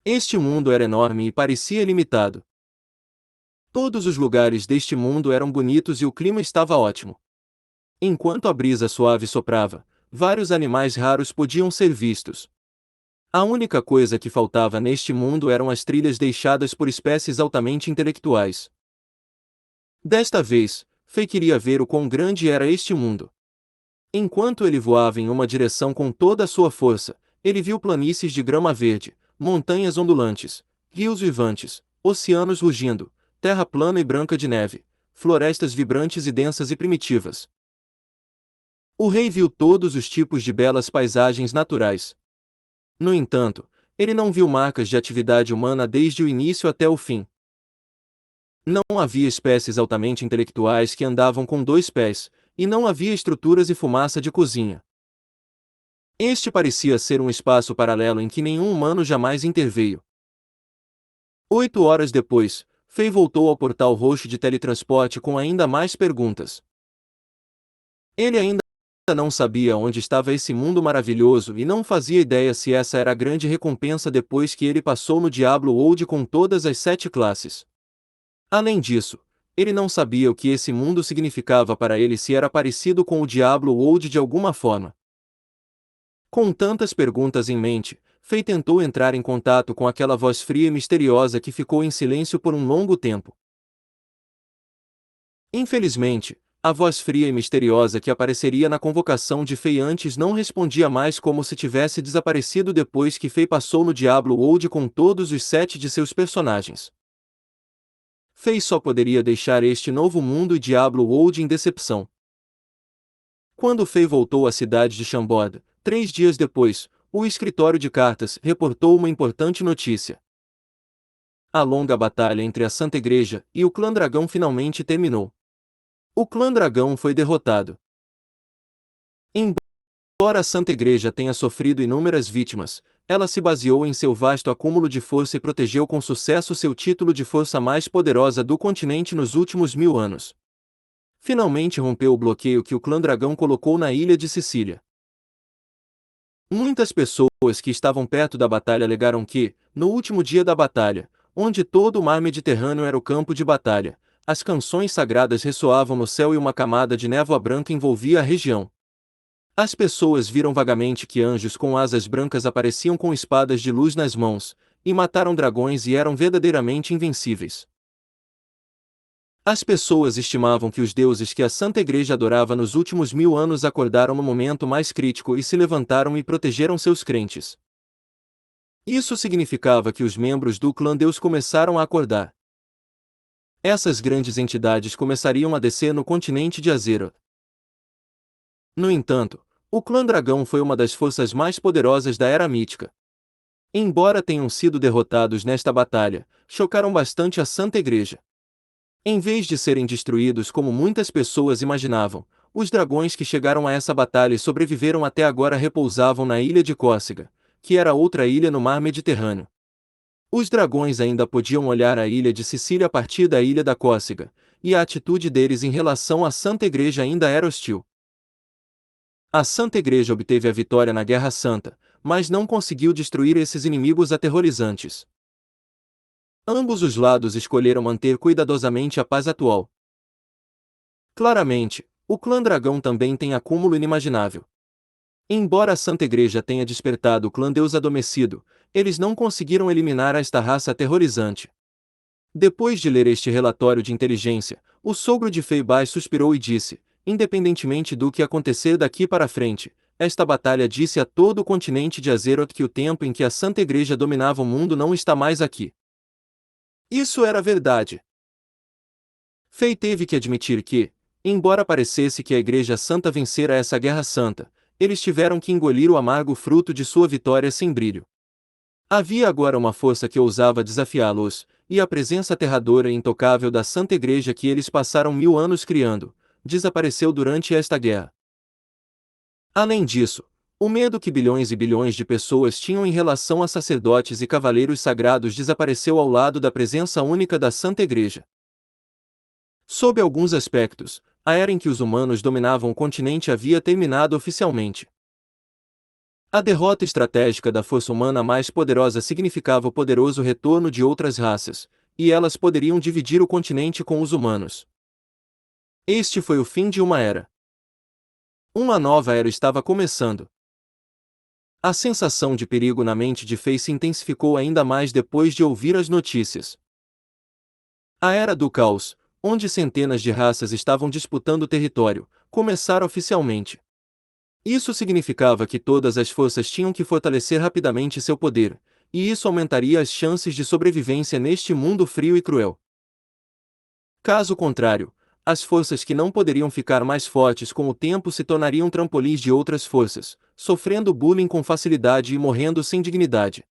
S1: Este mundo era enorme e parecia ilimitado. Todos os lugares deste mundo eram bonitos e o clima estava ótimo. Enquanto a brisa suave soprava, vários animais raros podiam ser vistos. A única coisa que faltava neste mundo eram as trilhas deixadas por espécies altamente intelectuais. Desta vez, Fei queria ver o quão grande era este mundo. Enquanto ele voava em uma direção com toda a sua força, ele viu planícies de grama verde, montanhas ondulantes, rios vivantes, oceanos rugindo, terra plana e branca de neve, florestas vibrantes e densas e primitivas. O rei viu todos os tipos de belas paisagens naturais. No entanto, ele não viu marcas de atividade humana desde o início até o fim. Não havia espécies altamente intelectuais que andavam com 2 pés, e não havia estruturas e fumaça de cozinha. Este parecia ser um espaço paralelo em que nenhum humano jamais interveio. 8 horas depois, Fei voltou ao portal roxo de teletransporte com ainda mais perguntas. Ele ainda não sabia onde estava esse mundo maravilhoso e não fazia ideia se essa era a grande recompensa depois que ele passou no Diablo World com todas as 7 classes. Além disso, ele não sabia o que esse mundo significava para ele se era parecido com o Diablo World de alguma forma. Com tantas perguntas em mente, Fei tentou entrar em contato com aquela voz fria e misteriosa que ficou em silêncio por um longo tempo. Infelizmente, a voz fria e misteriosa que apareceria na convocação de Fei antes não respondia mais, como se tivesse desaparecido depois que Fei passou no Diablo World com todos os 7 de seus personagens. Fei só poderia deixar este novo mundo e Diablo World em decepção. Quando Fei voltou à cidade de Chambord, 3 dias depois, o escritório de cartas reportou uma importante notícia. A longa batalha entre a Santa Igreja e o Clã Dragão finalmente terminou. O Clã Dragão foi derrotado. Embora a Santa Igreja tenha sofrido inúmeras vítimas, ela se baseou em seu vasto acúmulo de força e protegeu com sucesso seu título de força mais poderosa do continente nos últimos 1000 anos. Finalmente rompeu o bloqueio que o Clã Dragão colocou na ilha de Sicília. Muitas pessoas que estavam perto da batalha alegaram que, no último dia da batalha, onde todo o mar Mediterrâneo era o campo de batalha, as canções sagradas ressoavam no céu e uma camada de névoa branca envolvia a região. As pessoas viram vagamente que anjos com asas brancas apareciam com espadas de luz nas mãos, e mataram dragões e eram verdadeiramente invencíveis. As pessoas estimavam que os deuses que a Santa Igreja adorava nos últimos 1000 anos acordaram no momento mais crítico e se levantaram e protegeram seus crentes. Isso significava que os membros do clã Deus começaram a acordar. Essas grandes entidades começariam a descer no continente de Azeroth. No entanto, o clã Dragão foi uma das forças mais poderosas da Era Mítica. Embora tenham sido derrotados nesta batalha, chocaram bastante a Santa Igreja. Em vez de serem destruídos como muitas pessoas imaginavam, os dragões que chegaram a essa batalha e sobreviveram até agora repousavam na ilha de Córcega, que era outra ilha no mar Mediterrâneo. Os dragões ainda podiam olhar a ilha de Sicília a partir da ilha da Córcega, e a atitude deles em relação à Santa Igreja ainda era hostil. A Santa Igreja obteve a vitória na Guerra Santa, mas não conseguiu destruir esses inimigos aterrorizantes. Ambos os lados escolheram manter cuidadosamente a paz atual. Claramente, o clã dragão também tem acúmulo inimaginável. Embora a Santa Igreja tenha despertado o clã Deus adormecido, eles não conseguiram eliminar esta raça aterrorizante. Depois de ler este relatório de inteligência, o sogro de Feibai suspirou e disse, independentemente do que acontecer daqui para frente, esta batalha disse a todo o continente de Azeroth que o tempo em que a Santa Igreja dominava o mundo não está mais aqui. Isso era verdade. Fei teve que admitir que, embora parecesse que a Igreja Santa vencera essa guerra santa, eles tiveram que engolir o amargo fruto de sua vitória sem brilho. Havia agora uma força que ousava desafiá-los, e a presença aterradora e intocável da Santa Igreja que eles passaram 1000 anos criando, desapareceu durante esta guerra. Além disso, o medo que bilhões e bilhões de pessoas tinham em relação a sacerdotes e cavaleiros sagrados desapareceu ao lado da presença única da Santa Igreja. Sob alguns aspectos, a era em que os humanos dominavam o continente havia terminado oficialmente. A derrota estratégica da força humana mais poderosa significava o poderoso retorno de outras raças, e elas poderiam dividir o continente com os humanos. Este foi o fim de uma era. Uma nova era estava começando. A sensação de perigo na mente de Fei se intensificou ainda mais depois de ouvir as notícias. A Era do Caos, onde centenas de raças estavam disputando território, começara oficialmente. Isso significava que todas as forças tinham que fortalecer rapidamente seu poder, e isso aumentaria as chances de sobrevivência neste mundo frio e cruel. Caso contrário, as forças que não poderiam ficar mais fortes com o tempo se tornariam trampolins de outras forças, sofrendo bullying com facilidade e morrendo sem dignidade.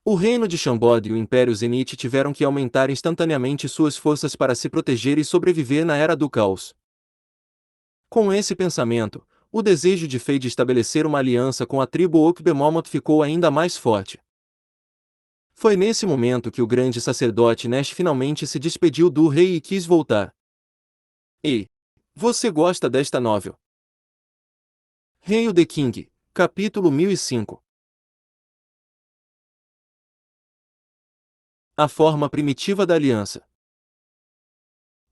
S1: O reino de Shambod e o Império Zenith tiveram que aumentar instantaneamente suas forças para se proteger e sobreviver na Era do Caos. Com esse pensamento, o desejo de Fei de estabelecer uma aliança com a tribo Okbemomoth ficou ainda mais forte. Foi nesse momento que o grande sacerdote Nesh finalmente se despediu do rei e quis voltar. Ei! Você gosta desta novel? Hail the King, capítulo 1005. A forma primitiva da aliança.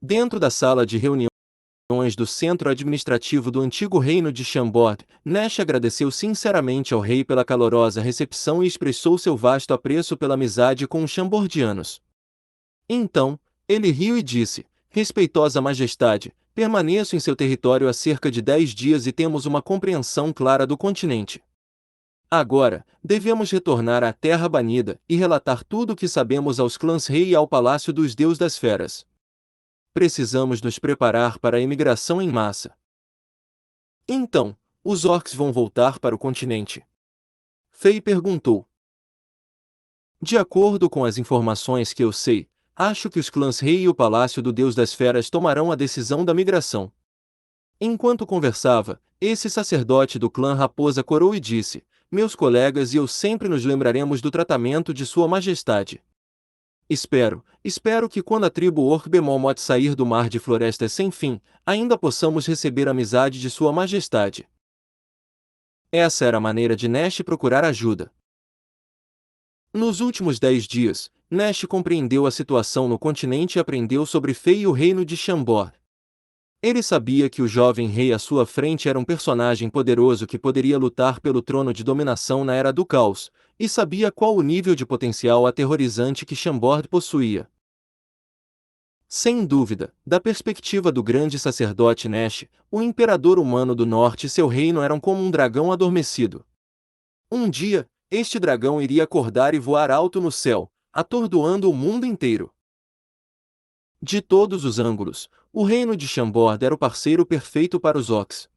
S1: Dentro da sala de reuniões do centro administrativo do antigo reino de Shambod, Nesh agradeceu sinceramente ao rei pela calorosa recepção e expressou seu vasto apreço pela amizade com os Shambordianos. Então, ele riu e disse, respeitosa majestade, permaneço em seu território há cerca de 10 dias e temos uma compreensão clara do continente. Agora, devemos retornar à Terra Banida e relatar tudo o que sabemos aos clãs rei e ao Palácio dos Deus das Feras. Precisamos nos preparar para a imigração em massa. Então, os orcs vão voltar para o continente? Fei perguntou. De acordo com as informações que eu sei, acho que os clãs rei e o Palácio do Deus das Feras tomarão a decisão da migração. Enquanto conversava, esse sacerdote do clã Raposa corou e disse, meus colegas e eu sempre nos lembraremos do tratamento de Sua Majestade. Espero que quando a tribo Orc-Bemomoth sair do mar de florestas sem fim, ainda possamos receber a amizade de Sua Majestade. Essa era a maneira de Nesh procurar ajuda. Nos últimos 10 dias, Nesh compreendeu a situação no continente e aprendeu sobre Fei e o reino de Shambor. Ele sabia que o jovem rei à sua frente era um personagem poderoso que poderia lutar pelo trono de dominação na Era do Caos, e sabia qual o nível de potencial aterrorizante que Shambord possuía. Sem dúvida, da perspectiva do grande sacerdote Nesh, o imperador humano do norte e seu reino eram como um dragão adormecido. Um dia, este dragão iria acordar e voar alto no céu, atordoando o mundo inteiro. De todos os ângulos, o reino de Shambord era o parceiro perfeito para os orcs.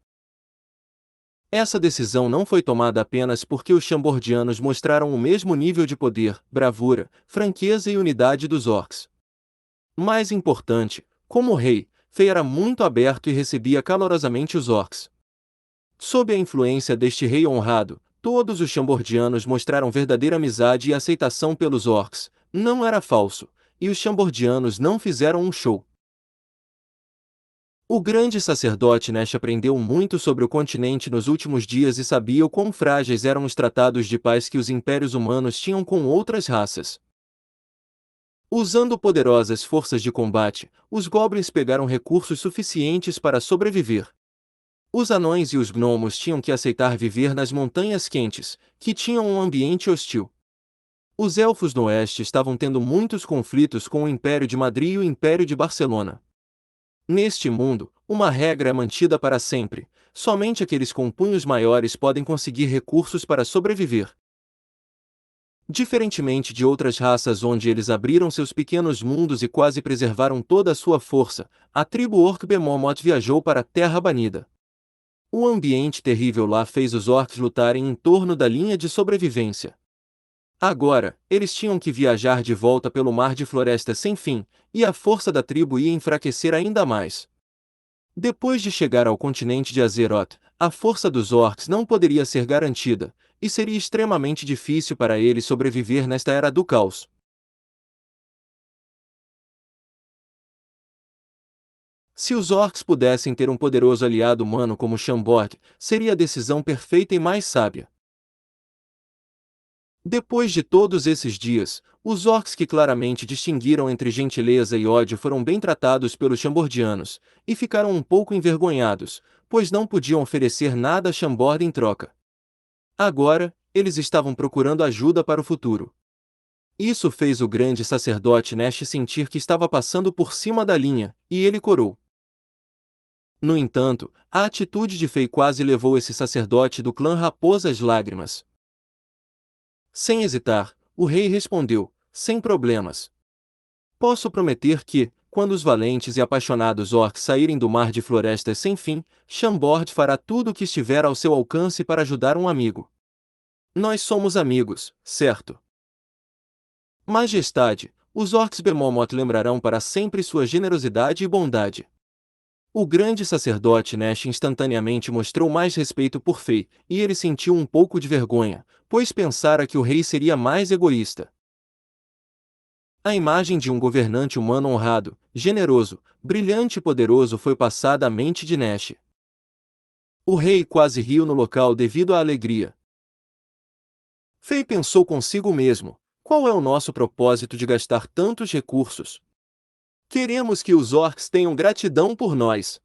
S1: Essa decisão não foi tomada apenas porque os Chambordianos mostraram o mesmo nível de poder, bravura, franqueza e unidade dos orcs. Mais importante, como rei, Fei era muito aberto e recebia calorosamente os orcs. Sob a influência deste rei honrado, todos os Chambordianos mostraram verdadeira amizade e aceitação pelos orcs, não era falso, e os Chambordianos não fizeram um show. O grande sacerdote Nesh aprendeu muito sobre o continente nos últimos dias e sabia o quão frágeis eram os tratados de paz que os impérios humanos tinham com outras raças. Usando poderosas forças de combate, os goblins pegaram recursos suficientes para sobreviver. Os anões e os gnomos tinham que aceitar viver nas montanhas quentes, que tinham um ambiente hostil. Os elfos no oeste estavam tendo muitos conflitos com o Império de Madrid e o Império de Barcelona. Neste mundo, uma regra é mantida para sempre: somente aqueles com punhos maiores podem conseguir recursos para sobreviver. Diferentemente de outras raças onde eles abriram seus pequenos mundos e quase preservaram toda a sua força, a tribo Orc Bemomoth viajou para a Terra Banida. O ambiente terrível lá fez os orcs lutarem em torno da linha de sobrevivência. Agora, eles tinham que viajar de volta pelo mar de florestas sem fim, e a força da tribo ia enfraquecer ainda mais. Depois de chegar ao continente de Azeroth, a força dos orcs não poderia ser garantida, e seria extremamente difícil para eles sobreviver nesta era do caos. Se os orcs pudessem ter um poderoso aliado humano como Chambord, seria a decisão perfeita e mais sábia. Depois de todos esses dias, os orcs que claramente distinguiram entre gentileza e ódio foram bem tratados pelos Chambordianos, e ficaram um pouco envergonhados, pois não podiam oferecer nada a Chambord em troca. Agora, eles estavam procurando ajuda para o futuro. Isso fez o grande sacerdote Nesh sentir que estava passando por cima da linha, e ele corou. No entanto, a atitude de Fei quase levou esse sacerdote do clã Raposa às lágrimas. Sem hesitar, o rei respondeu: sem problemas. Posso prometer que, quando os valentes e apaixonados orcs saírem do mar de florestas sem fim, Chambord fará tudo o que estiver ao seu alcance para ajudar um amigo. Nós somos amigos, certo? Majestade, os orcs Bemomoth lembrarão para sempre sua generosidade e bondade. O grande sacerdote Nesh instantaneamente mostrou mais respeito por Fei, e ele sentiu um pouco de vergonha, pois pensara que o rei seria mais egoísta. A imagem de um governante humano honrado, generoso, brilhante e poderoso foi passada à mente de Nesh. O rei quase riu no local devido à alegria. Fei pensou consigo mesmo: qual é o nosso propósito de gastar tantos recursos? Queremos que os orcs tenham gratidão por nós.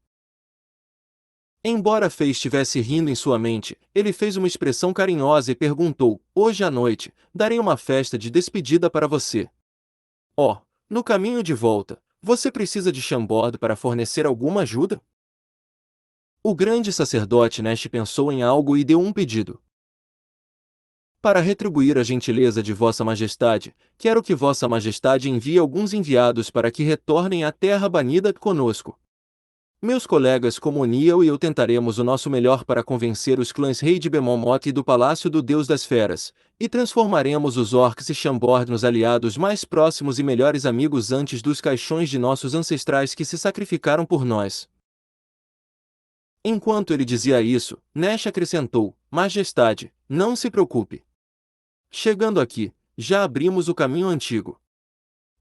S1: Embora Fei estivesse rindo em sua mente, ele fez uma expressão carinhosa e perguntou: hoje à noite, darei uma festa de despedida para você. Oh, no caminho de volta, você precisa de Chambord para fornecer alguma ajuda? O grande sacerdote Nesh pensou em algo e deu um pedido. Para retribuir a gentileza de Vossa Majestade, quero que Vossa Majestade envie alguns enviados para que retornem à Terra Banida conosco. Meus colegas como Niel e eu tentaremos o nosso melhor para convencer os clãs Rei de Bemomoth e do Palácio do Deus das Feras, e transformaremos os orcs e Chambord nos aliados mais próximos e melhores amigos antes dos caixões de nossos ancestrais que se sacrificaram por nós. Enquanto ele dizia isso, Nesh acrescentou: Majestade, não se preocupe. Chegando aqui, já abrimos o caminho antigo.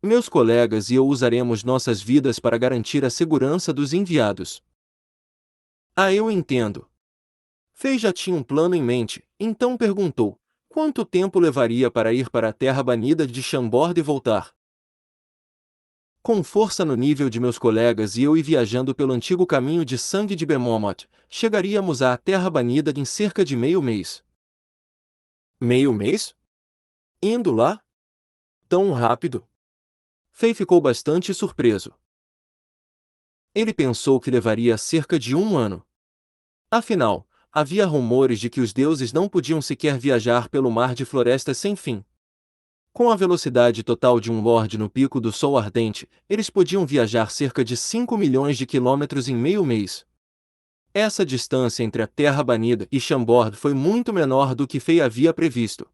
S1: Meus colegas e eu usaremos nossas vidas para garantir a segurança dos enviados. Ah, eu entendo. Fei já tinha um plano em mente, então perguntou: quanto tempo levaria para ir para a Terra Banida de Chambord e voltar? Com força no nível de meus colegas e eu viajando pelo antigo caminho de sangue de Bemomoth, chegaríamos à Terra Banida em cerca de meio mês. Meio mês? Indo lá? Tão rápido? Fei ficou bastante surpreso. Ele pensou que levaria cerca de um ano. Afinal, havia rumores de que os deuses não podiam sequer viajar pelo mar de florestas sem fim. Com a velocidade total de um lord no pico do sol ardente, eles podiam viajar cerca de 5 milhões de quilômetros em meio mês. Essa distância entre a Terra Banida e Chambord foi muito menor do que Fei havia previsto.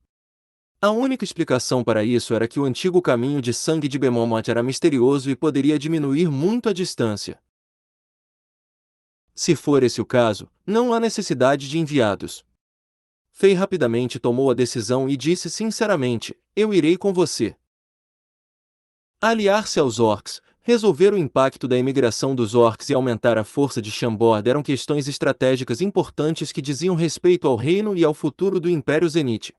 S1: A única explicação para isso era que o antigo caminho de sangue de Bemomoth era misterioso e poderia diminuir muito a distância. Se for esse o caso, não há necessidade de enviados. Fei rapidamente tomou a decisão e disse sinceramente: eu irei com você. Aliar-se aos orcs, resolver o impacto da imigração dos orcs e aumentar a força de Chambord eram questões estratégicas importantes que diziam respeito ao reino e ao futuro do Império Zenith.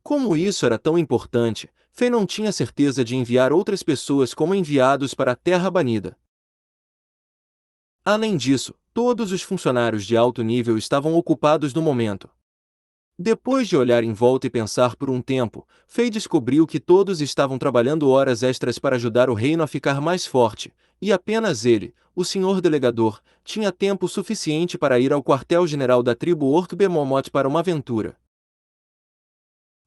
S1: Como isso era tão importante, Fei não tinha certeza de enviar outras pessoas como enviados para a Terra Banida. Além disso, todos os funcionários de alto nível estavam ocupados no momento. Depois de olhar em volta e pensar por um tempo, Fei descobriu que todos estavam trabalhando horas extras para ajudar o reino a ficar mais forte, e apenas ele, o senhor delegador, tinha tempo suficiente para ir ao quartel-general da tribo Orc Bemomoth para uma aventura.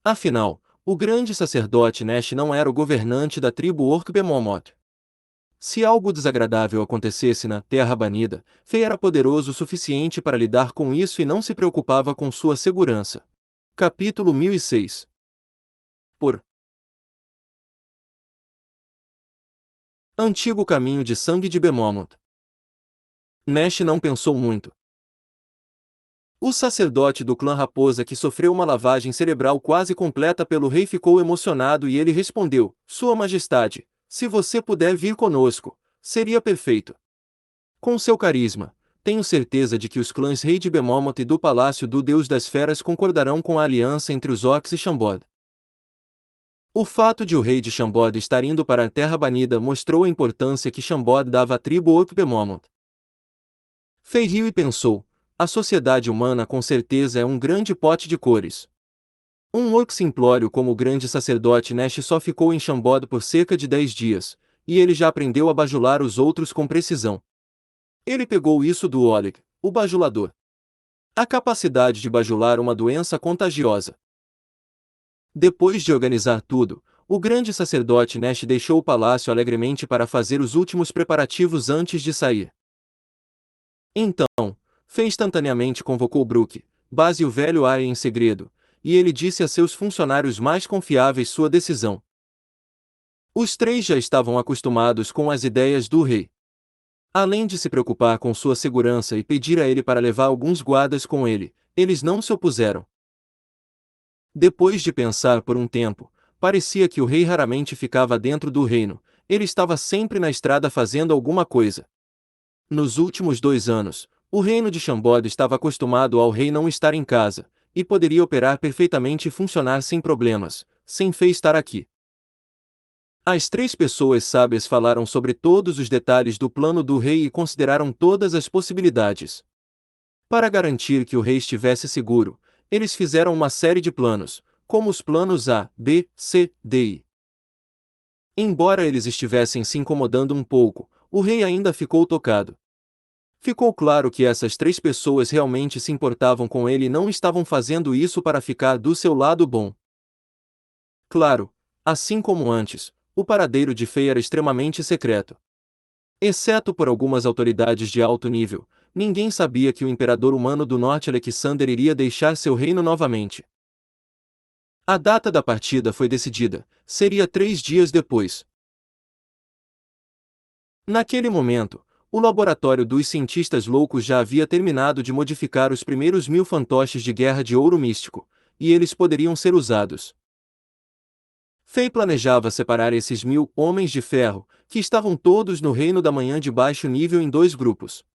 S1: Afinal, o grande sacerdote Nesh não era o governante da tribo Orc Bemomoth. Se algo desagradável acontecesse na Terra Banida, Fei era poderoso o suficiente para lidar com isso e não se preocupava com sua segurança. Capítulo 1006. Por Antigo caminho de sangue de Bemomoth. Nesh não pensou muito. O sacerdote do clã Raposa que sofreu uma lavagem cerebral quase completa pelo rei ficou emocionado e ele respondeu: Sua Majestade, se você puder vir conosco, seria perfeito. Com seu carisma, tenho certeza de que os clãs Rei de Bemomoth e do Palácio do Deus das Feras concordarão com a aliança entre os orcs e Chambord. O fato de o rei de Chambord estar indo para a Terra Banida mostrou a importância que Chambord dava à tribo Orc Bemomoth. Fei riu e pensou: a sociedade humana com certeza é um grande pote de cores. Um orc simplório como o grande sacerdote Nesh só ficou em Chambord por cerca de 10 dias, e ele já aprendeu a bajular os outros com precisão. Ele pegou isso do Oleg, o bajulador. A capacidade de bajular uma doença contagiosa. Depois de organizar tudo, o grande sacerdote Nesh deixou o palácio alegremente para fazer os últimos preparativos antes de sair. Então, Fei instantaneamente convocou Brook, Baz e o velho Arya em segredo, e ele disse a seus funcionários mais confiáveis sua decisão. Os três já estavam acostumados com as ideias do rei. Além de se preocupar com sua segurança e pedir a ele para levar alguns guardas com ele, eles não se opuseram. Depois de pensar por um tempo, parecia que o rei raramente ficava dentro do reino, ele estava sempre na estrada fazendo alguma coisa. Nos últimos 2 anos, o reino de Chambord estava acostumado ao rei não estar em casa, e poderia operar perfeitamente e funcionar sem problemas, sem Fei estar aqui. As 3 pessoas sábias falaram sobre todos os detalhes do plano do rei e consideraram todas as possibilidades. Para garantir que o rei estivesse seguro, eles fizeram uma série de planos, como os planos A, B, C, D e I. Embora eles estivessem se incomodando um pouco, o rei ainda ficou tocado. Ficou claro que essas 3 pessoas realmente se importavam com ele e não estavam fazendo isso para ficar do seu lado bom. Claro, assim como antes, o paradeiro de Fei era extremamente secreto. Exceto por algumas autoridades de alto nível, ninguém sabia que o imperador humano do norte Alexander iria deixar seu reino novamente. A data da partida foi decidida, seria 3 dias depois. Naquele momento, o laboratório dos cientistas loucos já havia terminado de modificar os primeiros 1000 fantoches de guerra de ouro místico, e eles poderiam ser usados. Fei planejava separar esses 1000 homens de ferro, que estavam todos no reino da manhã de baixo nível em 2 grupos.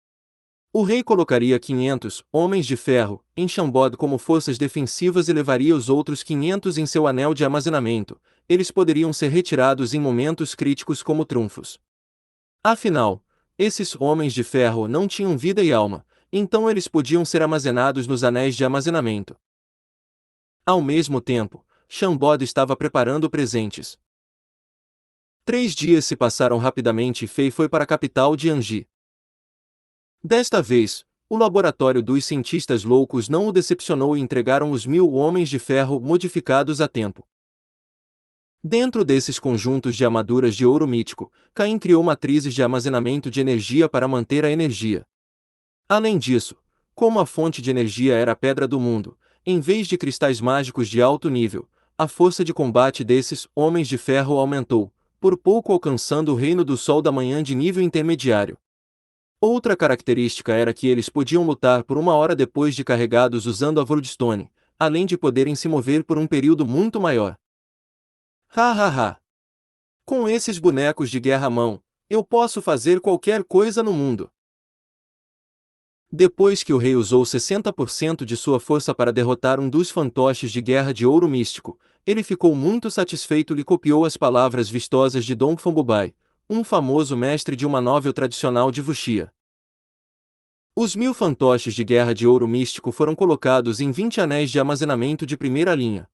S1: O rei colocaria 500 homens de ferro em Chambord como forças defensivas e levaria os outros 500 em seu anel de armazenamento. Eles poderiam ser retirados em momentos críticos como trunfos. Afinal, esses homens de ferro não tinham vida e alma, então eles podiam ser armazenados nos anéis de armazenamento. Ao mesmo tempo, Chambord estava preparando presentes. 3 dias se passaram rapidamente e Fei foi para a capital de Anji. Desta vez, o laboratório dos cientistas loucos não o decepcionou e entregaram os 1000 homens de ferro modificados a tempo. Dentro desses conjuntos de armaduras de ouro mítico, Caim criou matrizes de armazenamento de energia para manter a energia. Além disso, como a fonte de energia era a pedra do mundo, em vez de cristais mágicos de alto nível, a força de combate desses homens de ferro aumentou, por pouco alcançando o Reino do Sol da Manhã de nível intermediário. Outra característica era que eles podiam lutar por 1 hora depois de carregados usando a Voldstone, além de poderem se mover por um período muito maior. Ha ha ha! Com esses bonecos de guerra à mão, eu posso fazer qualquer coisa no mundo. Depois que o rei usou 60% de sua força para derrotar um dos fantoches de guerra de ouro místico, ele ficou muito satisfeito e copiou as palavras vistosas de Dong Fongbobai, um famoso mestre de uma novel tradicional de Wuxia. Os 1000 fantoches de guerra de ouro místico foram colocados em 20 anéis de armazenamento de primeira linha.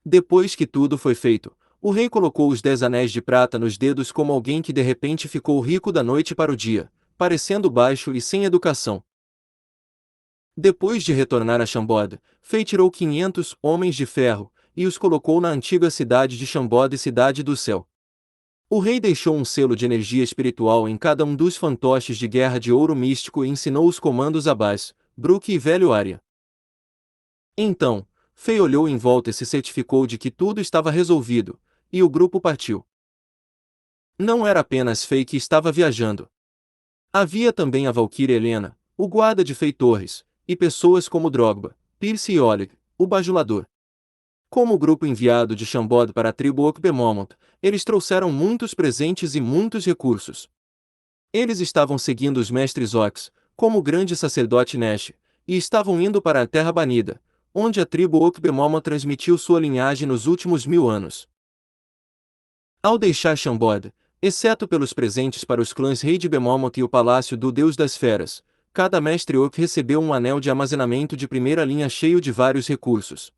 S1: Depois que tudo foi feito, o rei colocou os 10 anéis de prata nos dedos como alguém que de repente ficou rico da noite para o dia, parecendo baixo e sem educação. Depois de retornar a Chambord, Fei tirou 500 homens de ferro e os colocou na antiga cidade de Chambord, Cidade do Céu. O rei deixou um selo de energia espiritual em cada um dos fantoches de guerra de ouro místico e ensinou os comandos a Baz, Brook e Velho Arya. Então, Fei olhou em volta e se certificou de que tudo estava resolvido, e o grupo partiu. Não era apenas Fei que estava viajando. Havia também a Valquíria Helena, o guarda de Fei Torres, e pessoas como Drogba, Percy e Oleg, o bajulador. Como o grupo enviado de Chambord para a tribo Okbemomont, eles trouxeram muitos presentes e muitos recursos. Eles estavam seguindo os mestres Ox, como o grande sacerdote Nesh, e estavam indo para a Terra Banida, onde a tribo Okbemomont transmitiu sua linhagem nos últimos 1000 anos. Ao deixar Chambord, exceto pelos presentes para os clãs Rei de Bemomont e o Palácio do Deus das Feras, cada mestre Oak recebeu um anel de armazenamento de primeira linha cheio de vários recursos.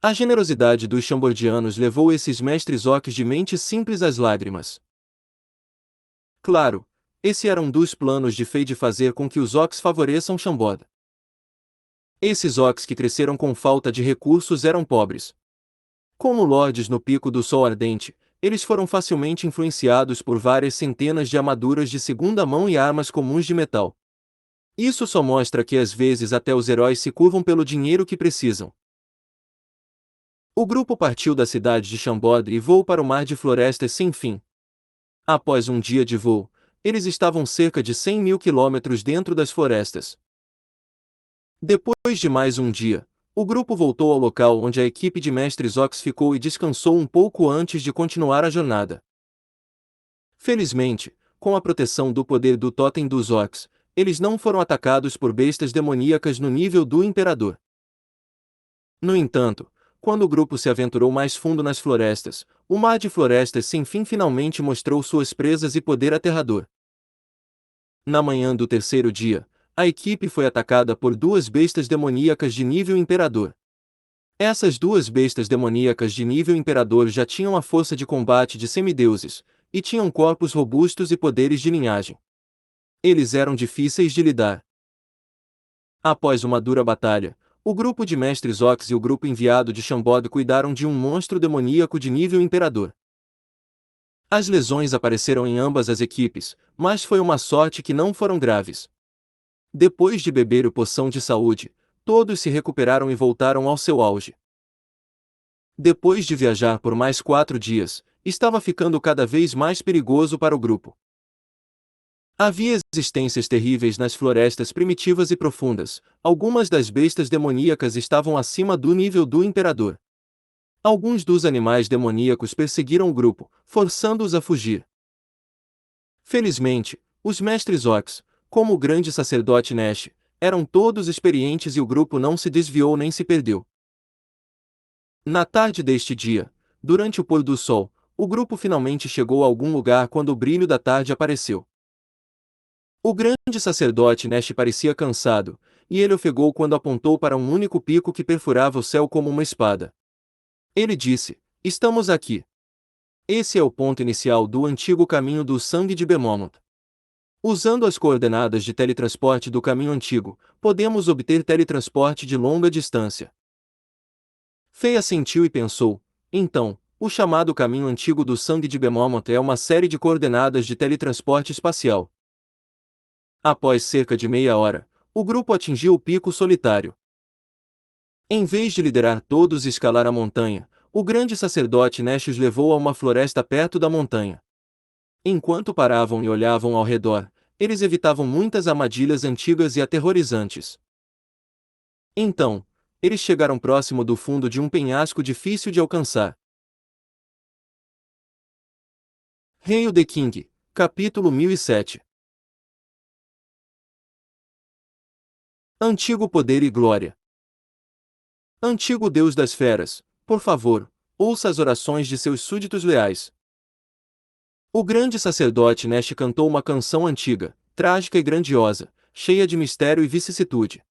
S1: A generosidade dos chambordianos levou esses mestres Oks de mente simples às lágrimas. Claro, esse era um dos planos de Fei de fazer com que os Oks favoreçam Chambord. Esses Oks que cresceram com falta de recursos eram pobres. Como lordes no pico do sol ardente, eles foram facilmente influenciados por várias centenas de armaduras de segunda mão e armas comuns de metal. Isso só mostra que às vezes até os heróis se curvam pelo dinheiro que precisam. O grupo partiu da cidade de Chambord e voou para o mar de florestas sem fim. Após um dia de voo, eles estavam cerca de 100.000 quilômetros dentro das florestas. Depois de mais um dia, o grupo voltou ao local onde a equipe de mestres Ox ficou e descansou um pouco antes de continuar a jornada. Felizmente, com a proteção do poder do Totem dos Ox, eles não foram atacados por bestas demoníacas no nível do Imperador. No entanto, quando o grupo se aventurou mais fundo nas florestas, o mar de florestas sem fim finalmente mostrou suas presas e poder aterrador. Na manhã do terceiro dia, a equipe foi atacada por 2 bestas demoníacas de nível Imperador. Essas 2 bestas demoníacas de nível Imperador já tinham a força de combate de semideuses, e tinham corpos robustos e poderes de linhagem. Eles eram difíceis de lidar. Após uma dura batalha, o grupo de mestres Ox e o grupo enviado de Chambord cuidaram de um monstro demoníaco de nível Imperador. As lesões apareceram em ambas as equipes, mas foi uma sorte que não foram graves. Depois de beber a poção de saúde, todos se recuperaram e voltaram ao seu auge. Depois de viajar por mais 4 dias, estava ficando cada vez mais perigoso para o grupo. Havia existências terríveis nas florestas primitivas e profundas, algumas das bestas demoníacas estavam acima do nível do Imperador. Alguns dos animais demoníacos perseguiram o grupo, forçando-os a fugir. Felizmente, os mestres Ox, como o grande sacerdote Nesh, eram todos experientes e o grupo não se desviou nem se perdeu. Na tarde deste dia, durante o pôr do sol, o grupo finalmente chegou a algum lugar quando o brilho da tarde apareceu. O grande sacerdote Nesh parecia cansado, e ele ofegou quando apontou para um único pico que perfurava o céu como uma espada. Ele disse: "Estamos aqui. Esse é o ponto inicial do antigo caminho do sangue de Bemomont. Usando as coordenadas de teletransporte do caminho antigo, podemos obter teletransporte de longa distância." Fei assentiu e pensou: então, o chamado caminho antigo do sangue de Bemomont é uma série de coordenadas de teletransporte espacial. Após cerca de meia hora, o grupo atingiu o pico solitário. Em vez de liderar todos e escalar a montanha, o grande sacerdote Nesh os levou a uma floresta perto da montanha. Enquanto paravam e olhavam ao redor, eles evitavam muitas armadilhas antigas e aterrorizantes. Então, eles chegaram próximo do fundo de um penhasco difícil de alcançar. Hail the King, capítulo 1007. Antigo poder e glória. Antigo Deus das feras, por favor, ouça as orações de seus súditos leais. O grande sacerdote Nesh cantou uma canção antiga, trágica e grandiosa, cheia de mistério e vicissitude.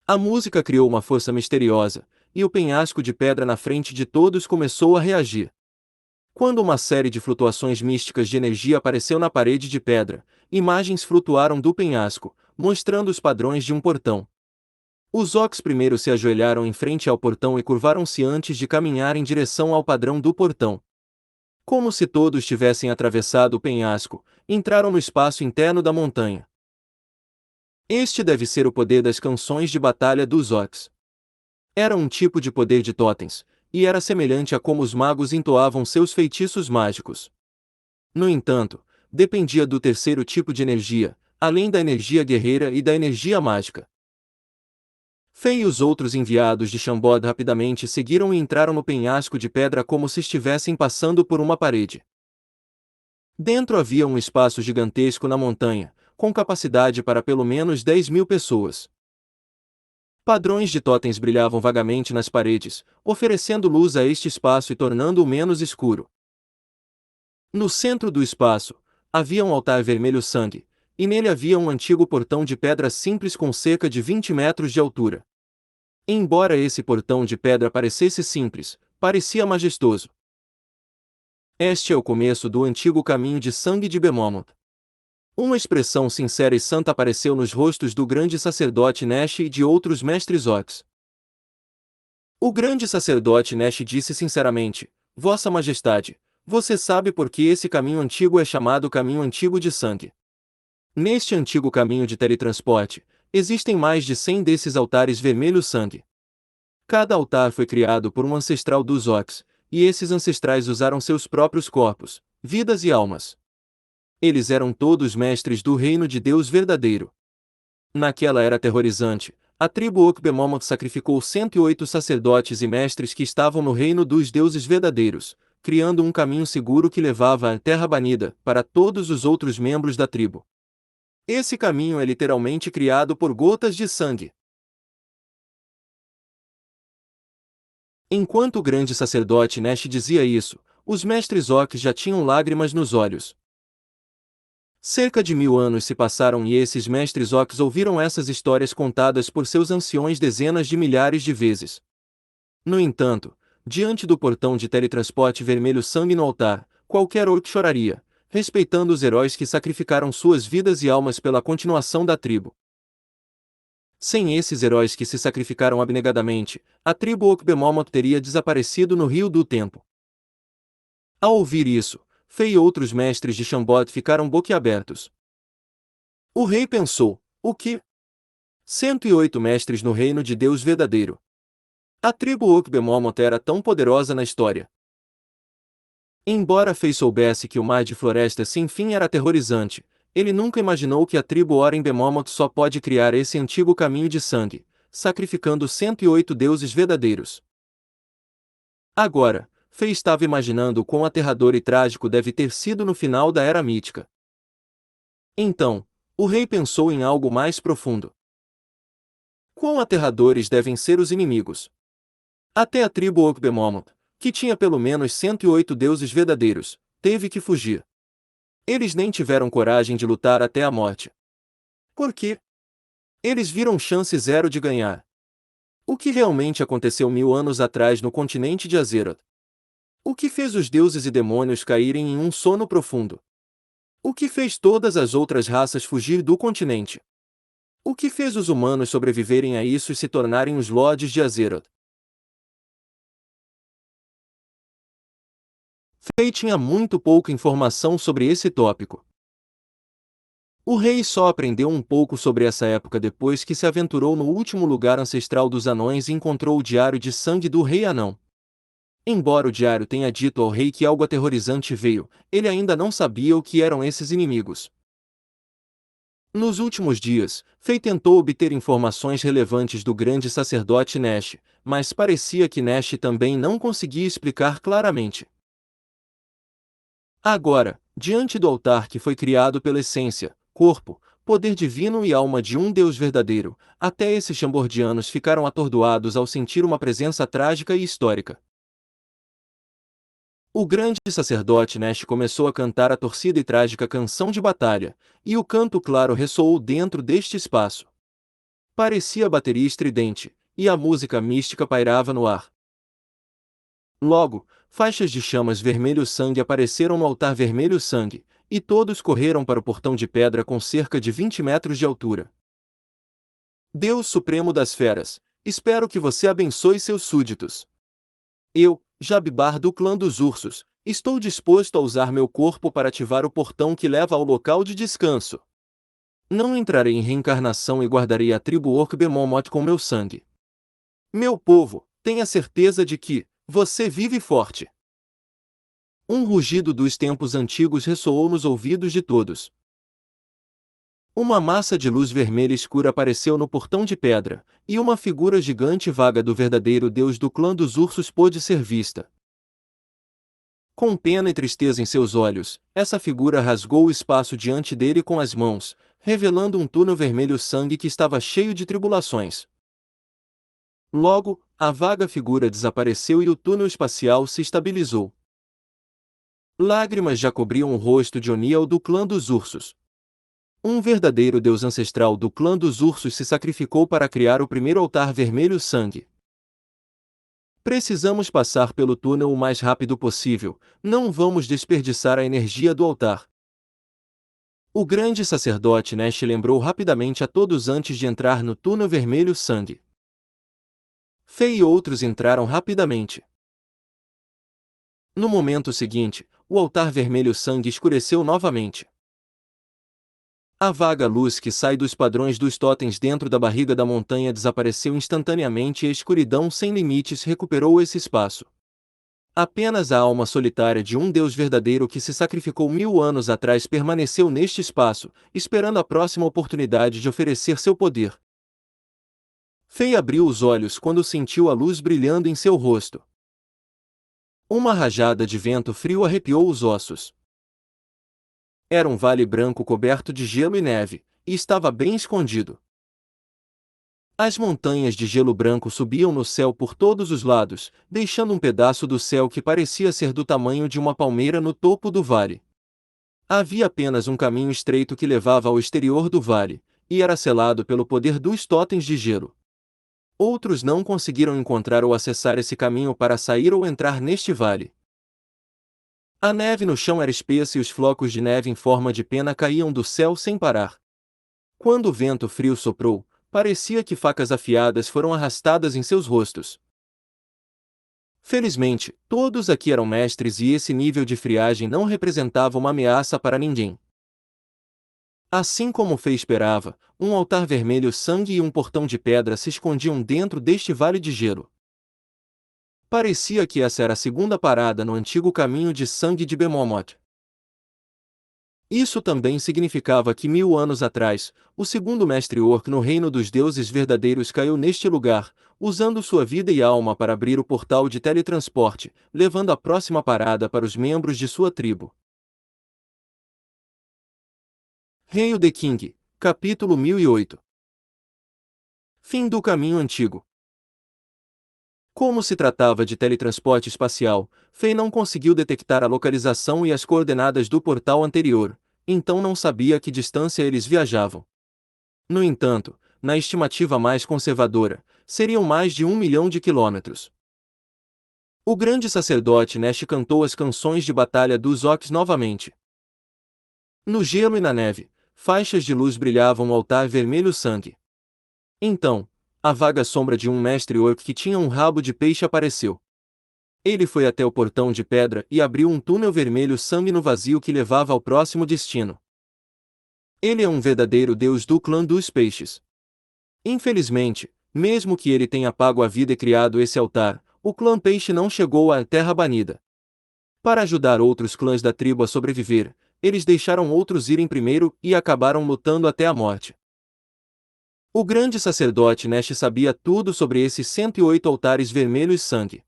S1: A música criou uma força misteriosa, e o penhasco de pedra na frente de todos começou a reagir. Quando uma série de flutuações místicas de energia apareceu na parede de pedra, imagens flutuaram do penhasco, mostrando os padrões de um portão. Os Ox primeiro se ajoelharam em frente ao portão e curvaram-se antes de caminhar em direção ao padrão do portão. Como se todos tivessem atravessado o penhasco, entraram no espaço interno da montanha. Este deve ser o poder das canções de batalha dos Ox. Era um tipo de poder de totens, e era semelhante a como os magos entoavam seus feitiços mágicos. No entanto, dependia do terceiro tipo de energia, além da energia guerreira e da energia mágica. Fei e os outros enviados de Shambod rapidamente seguiram e entraram no penhasco de pedra como se estivessem passando por uma parede. Dentro havia um espaço gigantesco na montanha, com capacidade para pelo menos 10.000 pessoas. Padrões de totens brilhavam vagamente nas paredes, oferecendo luz a este espaço e tornando-o menos escuro. No centro do espaço, havia um altar vermelho sangue, e nele havia um antigo portão de pedra simples com cerca de 20 metros de altura. Embora esse portão de pedra parecesse simples, parecia majestoso. Este é o começo do antigo caminho de sangue de Bemomoth. Uma expressão sincera e santa apareceu nos rostos do grande sacerdote Nesh e de outros mestres Ox. O grande sacerdote Nesh disse sinceramente: Vossa Majestade, você sabe por que esse caminho antigo é chamado Caminho Antigo de Sangue. Neste antigo caminho de teletransporte, existem mais de 100 desses altares vermelho sangue. Cada altar foi criado por um ancestral dos Ox, e esses ancestrais usaram seus próprios corpos, vidas e almas. Eles eram todos mestres do reino de Deus verdadeiro. Naquela era aterrorizante, a tribo Okbemomoth sacrificou 108 sacerdotes e mestres que estavam no reino dos deuses verdadeiros, criando um caminho seguro que levava à Terra Banida para todos os outros membros da tribo. Esse caminho é literalmente criado por gotas de sangue. Enquanto o grande sacerdote Nesh dizia isso, os mestres Ox já tinham lágrimas nos olhos. Cerca de 1000 anos se passaram e esses mestres Ox ouviram essas histórias contadas por seus anciões dezenas de milhares de vezes. No entanto, diante do portão de teletransporte vermelho sangue no altar, qualquer orc choraria, respeitando os heróis que sacrificaram suas vidas e almas pela continuação da tribo. Sem esses heróis que se sacrificaram abnegadamente, a tribo Okbemomoth teria desaparecido no rio do tempo. Ao ouvir isso, Fei e outros mestres de Shambod ficaram boquiabertos. O rei pensou: o que? 108 mestres no reino de Deus verdadeiro. A tribo Okbemomoth era tão poderosa na história. Embora Fei soubesse que o mar de floresta sem fim era aterrorizante, ele nunca imaginou que a tribo Oren Bemomoth só pode criar esse antigo caminho de sangue, sacrificando 108 deuses verdadeiros. Agora, Fei estava imaginando o quão aterrador e trágico deve ter sido no final da Era Mítica. Então, o rei pensou em algo mais profundo. Quão aterradores devem ser os inimigos? Até a tribo Okbemomoth, que tinha pelo menos 108 deuses verdadeiros, teve que fugir. Eles nem tiveram coragem de lutar até a morte. Por quê? Eles viram chance zero de ganhar. O que realmente aconteceu 1000 anos atrás no continente de Azeroth? O que fez os deuses e demônios caírem em um sono profundo? O que fez todas as outras raças fugir do continente? O que fez os humanos sobreviverem a isso e se tornarem os Lordes de Azeroth? Fei tinha muito pouca informação sobre esse tópico. O rei só aprendeu um pouco sobre essa época depois que se aventurou no último lugar ancestral dos anões e encontrou o diário de sangue do rei anão. Embora o diário tenha dito ao rei que algo aterrorizante veio, ele ainda não sabia o que eram esses inimigos. Nos últimos dias, Fei tentou obter informações relevantes do grande sacerdote Nesh, mas parecia que Nesh também não conseguia explicar claramente. Agora, diante do altar que foi criado pela essência, corpo, poder divino e alma de um Deus verdadeiro, até esses chambordianos ficaram atordoados ao sentir uma presença trágica e histórica. O grande sacerdote Nesh começou a cantar a torcida e trágica canção de batalha, e o canto claro ressoou dentro deste espaço. Parecia bateria estridente, e a música mística pairava no ar. Logo, faixas de chamas vermelho-sangue apareceram no altar vermelho-sangue, e todos correram para o portão de pedra com cerca de 20 metros de altura. Deus Supremo das Feras, espero que você abençoe seus súditos. Eu, Jabibar do clã dos ursos, estou disposto a usar meu corpo para ativar o portão que leva ao local de descanso. Não entrarei em reencarnação e guardarei a tribo Orc-Bemomoth com meu sangue. Meu povo, tenha certeza de que você vive forte. Um rugido dos tempos antigos ressoou nos ouvidos de todos. Uma massa de luz vermelha escura apareceu no portão de pedra, e uma figura gigante vaga do verdadeiro deus do clã dos ursos pôde ser vista. Com pena e tristeza em seus olhos, essa figura rasgou o espaço diante dele com as mãos, revelando um túnel vermelho-sangue que estava cheio de tribulações. Logo, a vaga figura desapareceu e o túnel espacial se estabilizou. Lágrimas já cobriam o rosto de Oniel do clã dos ursos. Um verdadeiro deus ancestral do clã dos ursos se sacrificou para criar o primeiro altar vermelho-sangue. Precisamos passar pelo túnel o mais rápido possível, não vamos desperdiçar a energia do altar. O grande sacerdote Nesh lembrou rapidamente a todos antes de entrar no túnel vermelho-sangue. Fei e outros entraram rapidamente. No momento seguinte, o altar vermelho-sangue escureceu novamente. A vaga luz que sai dos padrões dos totens dentro da barriga da montanha desapareceu instantaneamente e a escuridão sem limites recuperou esse espaço. Apenas a alma solitária de um Deus verdadeiro que se sacrificou 1000 anos atrás permaneceu neste espaço, esperando a próxima oportunidade de oferecer seu poder. Fei abriu os olhos quando sentiu a luz brilhando em seu rosto. Uma rajada de vento frio arrepiou os ossos. Era um vale branco coberto de gelo e neve, e estava bem escondido. As montanhas de gelo branco subiam no céu por todos os lados, deixando um pedaço do céu que parecia ser do tamanho de uma palmeira no topo do vale. Havia apenas um caminho estreito que levava ao exterior do vale, e era selado pelo poder dos totens de gelo. Outros não conseguiram encontrar ou acessar esse caminho para sair ou entrar neste vale. A neve no chão era espessa e os flocos de neve em forma de pena caíam do céu sem parar. Quando o vento frio soprou, parecia que facas afiadas foram arrastadas em seus rostos. Felizmente, todos aqui eram mestres e esse nível de friagem não representava uma ameaça para ninguém. Assim como Fei esperava, um altar vermelho sangue e um portão de pedra se escondiam dentro deste vale de gelo. Parecia que essa era a segunda parada no antigo caminho de sangue de Bemomoth. Isso também significava que 1000 anos atrás, o segundo mestre Orc no reino dos deuses verdadeiros caiu neste lugar, usando sua vida e alma para abrir o portal de teletransporte, levando a próxima parada para os membros de sua tribo. Hail the King, capítulo 1008. Fim do caminho antigo. Como se tratava de teletransporte espacial, Fei não conseguiu detectar a localização e as coordenadas do portal anterior, então não sabia a que distância eles viajavam. No entanto, na estimativa mais conservadora, seriam mais de 1 milhão de quilômetros. O grande sacerdote Nesh cantou as canções de batalha dos Orcs novamente. No gelo e na neve, faixas de luz brilhavam no altar vermelho sangue. Então, a vaga sombra de um mestre orc que tinha um rabo de peixe apareceu. Ele foi até o portão de pedra e abriu um túnel vermelho sangue no vazio que levava ao próximo destino. Ele é um verdadeiro deus do clã dos peixes. Infelizmente, mesmo que ele tenha pago a vida e criado esse altar, o clã peixe não chegou à terra banida. Para ajudar outros clãs da tribo a sobreviver, eles deixaram outros irem primeiro e acabaram lutando até a morte. O grande sacerdote Nesh sabia tudo sobre esses 108 altares vermelhos sangue.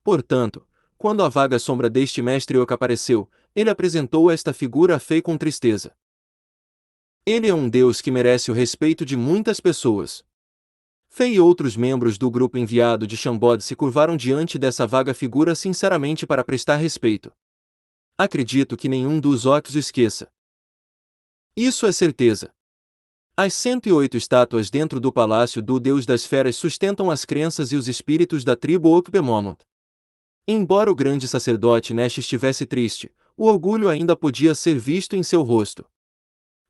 S1: Portanto, quando a vaga sombra deste mestre Oca apareceu, ele apresentou esta figura a Fei com tristeza. Ele é um deus que merece o respeito de muitas pessoas. Fei e outros membros do grupo enviado de Shambod se curvaram diante dessa vaga figura sinceramente para prestar respeito. Acredito que nenhum dos Oks o esqueça. Isso é certeza. As 108 estátuas dentro do palácio do Deus das Feras sustentam as crenças e os espíritos da tribo Okbemomont. Embora o grande sacerdote Nesh estivesse triste, o orgulho ainda podia ser visto em seu rosto.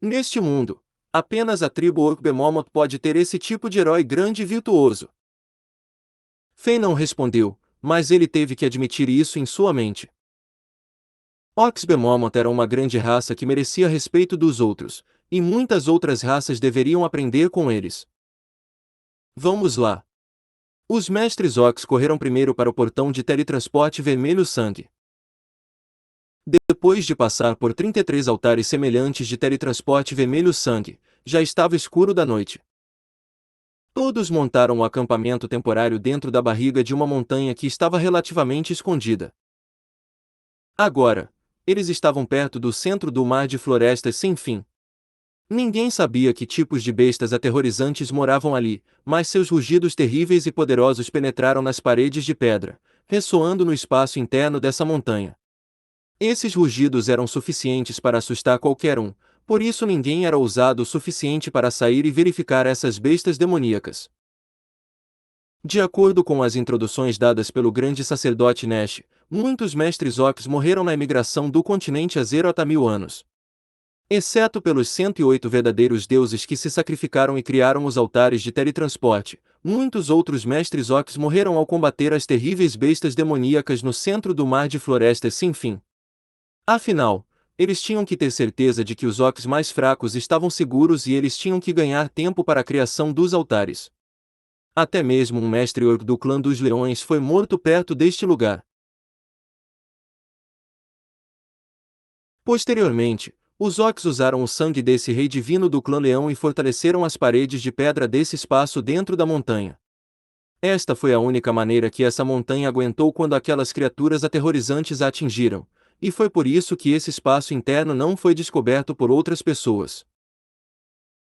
S1: Neste mundo, apenas a tribo Okbemomont pode ter esse tipo de herói grande e virtuoso. Fei não respondeu, mas ele teve que admitir isso em sua mente. Oxbemomont era uma grande raça que merecia respeito dos outros, e muitas outras raças deveriam aprender com eles. Vamos lá. Os mestres Ox correram primeiro para o portão de teletransporte vermelho sangue. Depois de passar por 33 altares semelhantes de teletransporte vermelho sangue, já estava escuro da noite. Todos montaram um acampamento temporário dentro da barriga de uma montanha que estava relativamente escondida. Agora, eles estavam perto do centro do mar de florestas sem fim. Ninguém sabia que tipos de bestas aterrorizantes moravam ali, mas seus rugidos terríveis e poderosos penetraram nas paredes de pedra, ressoando no espaço interno dessa montanha. Esses rugidos eram suficientes para assustar qualquer um, por isso ninguém era ousado o suficiente para sair e verificar essas bestas demoníacas. De acordo com as introduções dadas pelo grande sacerdote Nesh, muitos mestres Ox morreram na imigração do continente há 0 a 1000 anos. Exceto pelos 108 verdadeiros deuses que se sacrificaram e criaram os altares de teletransporte, muitos outros mestres Ox morreram ao combater as terríveis bestas demoníacas no centro do mar de florestas sem fim. Afinal, eles tinham que ter certeza de que os Ox mais fracos estavam seguros e eles tinham que ganhar tempo para a criação dos altares. Até mesmo um mestre orc do clã dos leões foi morto perto deste lugar. Posteriormente, os Ox usaram o sangue desse rei divino do clã leão e fortaleceram as paredes de pedra desse espaço dentro da montanha. Esta foi a única maneira que essa montanha aguentou quando aquelas criaturas aterrorizantes a atingiram, e foi por isso que esse espaço interno não foi descoberto por outras pessoas.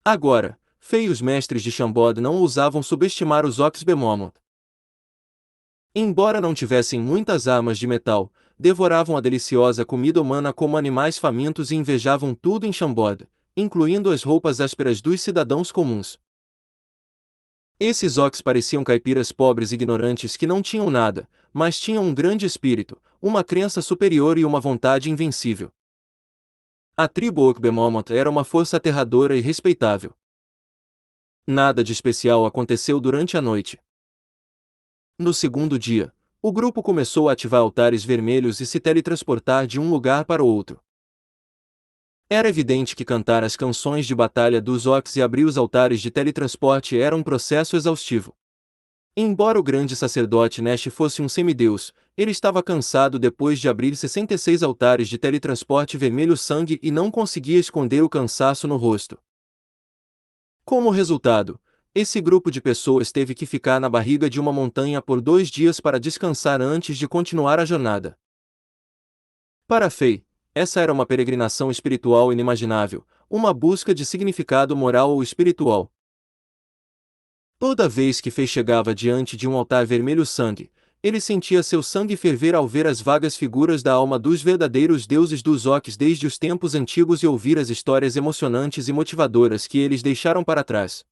S1: Agora, Fei e os mestres de Shambod não ousavam subestimar os Oxbemomont. Embora não tivessem muitas armas de metal, devoravam a deliciosa comida humana como animais famintos e invejavam tudo em Shambod, incluindo as roupas ásperas dos cidadãos comuns. Esses Ox pareciam caipiras pobres e ignorantes que não tinham nada, mas tinham um grande espírito, uma crença superior e uma vontade invencível. A tribo Okbemomont era uma força aterradora e respeitável. Nada de especial aconteceu durante a noite. No segundo dia, o grupo começou a ativar altares vermelhos e se teletransportar de um lugar para o outro. Era evidente que cantar as canções de batalha dos Ox e abrir os altares de teletransporte era um processo exaustivo. Embora o grande sacerdote Nesh fosse um semideus, ele estava cansado depois de abrir 66 altares de teletransporte vermelho sangue e não conseguia esconder o cansaço no rosto. Como resultado, esse grupo de pessoas teve que ficar na barriga de uma montanha por 2 dias para descansar antes de continuar a jornada. Para Fei, essa era uma peregrinação espiritual inimaginável, uma busca de significado moral ou espiritual. Toda vez que Fei chegava diante de um altar vermelho sangue, ele sentia seu sangue ferver ao ver as vagas figuras da alma dos verdadeiros deuses dos Ox desde os tempos antigos e ouvir as histórias emocionantes e motivadoras que eles deixaram para trás.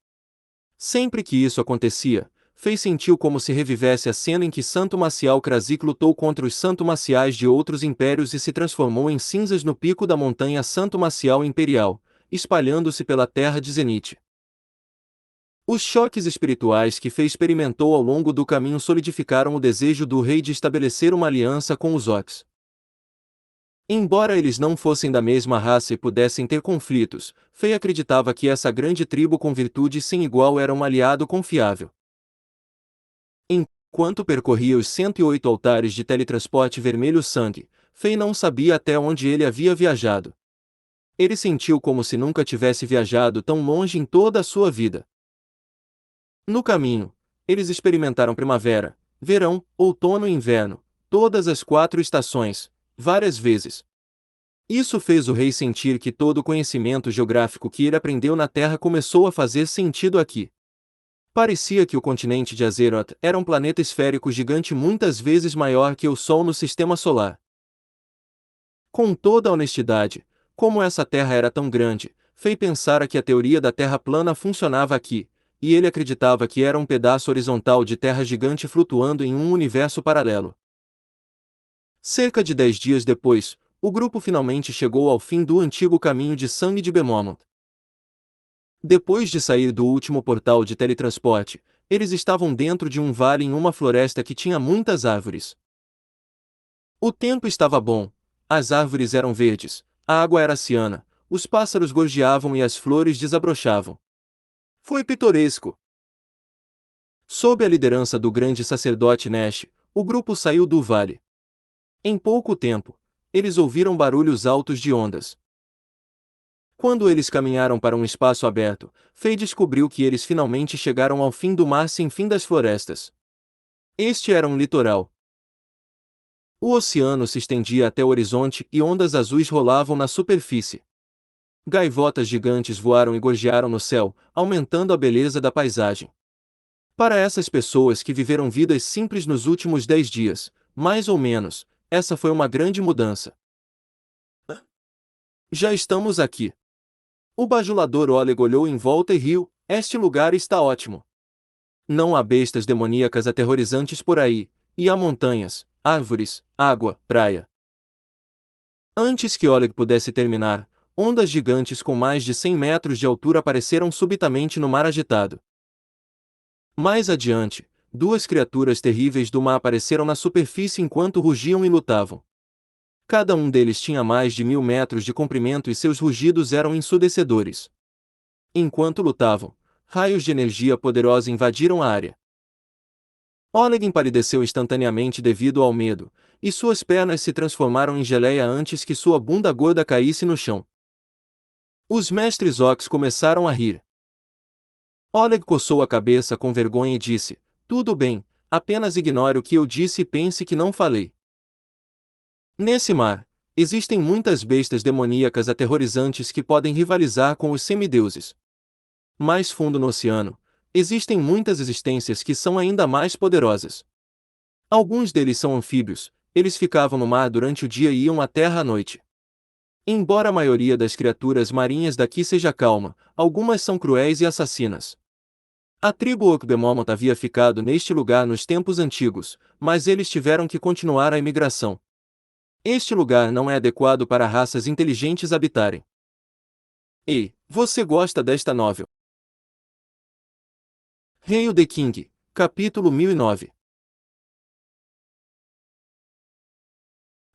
S1: Sempre que isso acontecia, Fei sentiu como se revivesse a cena em que Santo Maciel Krasik lutou contra os Santo Maciais de outros impérios e se transformou em cinzas no pico da montanha Santo Maciel Imperial, espalhando-se pela terra de Zenith. Os choques espirituais que Fei experimentou ao longo do caminho solidificaram o desejo do rei de estabelecer uma aliança com os Ox. Embora eles não fossem da mesma raça e pudessem ter conflitos, Fei acreditava que essa grande tribo com virtude sem igual era um aliado confiável. Enquanto percorria os 108 altares de teletransporte vermelho sangue, Fei não sabia até onde ele havia viajado. Ele sentiu como se nunca tivesse viajado tão longe em toda a sua vida. No caminho, eles experimentaram primavera, verão, outono e inverno, todas as 4 estações, várias vezes. Isso fez o rei sentir que todo o conhecimento geográfico que ele aprendeu na Terra começou a fazer sentido aqui. Parecia que o continente de Azeroth era um planeta esférico gigante muitas vezes maior que o Sol no sistema solar. Com toda a honestidade, como essa Terra era tão grande, Fei pensara que a teoria da Terra plana funcionava aqui, e ele acreditava que era um pedaço horizontal de terra gigante flutuando em um universo paralelo. Cerca de 10 dias depois, o grupo finalmente chegou ao fim do antigo caminho de sangue de Bemomoth. Depois de sair do último portal de teletransporte, eles estavam dentro de um vale em uma floresta que tinha muitas árvores. O tempo estava bom, as árvores eram verdes, a água era ciana, os pássaros gorjeavam e as flores desabrochavam. Foi pitoresco. Sob a liderança do grande sacerdote Nesh, o grupo saiu do vale. Em pouco tempo, eles ouviram barulhos altos de ondas. Quando eles caminharam para um espaço aberto, Fei descobriu que eles finalmente chegaram ao fim do mar sem fim das florestas. Este era um litoral. O oceano se estendia até o horizonte e ondas azuis rolavam na superfície. Gaivotas gigantes voaram e gorjearam no céu, aumentando a beleza da paisagem. Para essas pessoas que viveram vidas simples nos últimos 10 dias, mais ou menos, essa foi uma grande mudança. Já estamos aqui. O bajulador Oleg olhou em volta e riu. Este lugar está ótimo. Não há bestas demoníacas aterrorizantes por aí, e há montanhas, árvores, água, praia. Antes que Oleg pudesse terminar, ondas gigantes com mais de 100 metros de altura apareceram subitamente no mar agitado. Mais adiante, 2 criaturas terríveis do mar apareceram na superfície enquanto rugiam e lutavam. Cada um deles tinha mais de 1000 metros de comprimento e seus rugidos eram ensurdecedores. Enquanto lutavam, raios de energia poderosa invadiram a área. Oleg empalideceu instantaneamente devido ao medo, e suas pernas se transformaram em geleia antes que sua bunda gorda caísse no chão. Os mestres Ox começaram a rir. Oleg coçou a cabeça com vergonha e disse: "Tudo bem, apenas ignore o que eu disse e pense que não falei." Nesse mar, existem muitas bestas demoníacas aterrorizantes que podem rivalizar com os semideuses. Mais fundo no oceano, existem muitas existências que são ainda mais poderosas. Alguns deles são anfíbios, eles ficavam no mar durante o dia e iam à terra à noite. Embora a maioria das criaturas marinhas daqui seja calma, algumas são cruéis e assassinas. A tribo Okbemomoth havia ficado neste lugar nos tempos antigos, mas eles tiveram que continuar a imigração. Este lugar não é adequado para raças inteligentes habitarem. Ei, você gosta desta novel? Hail the King, capítulo 1009.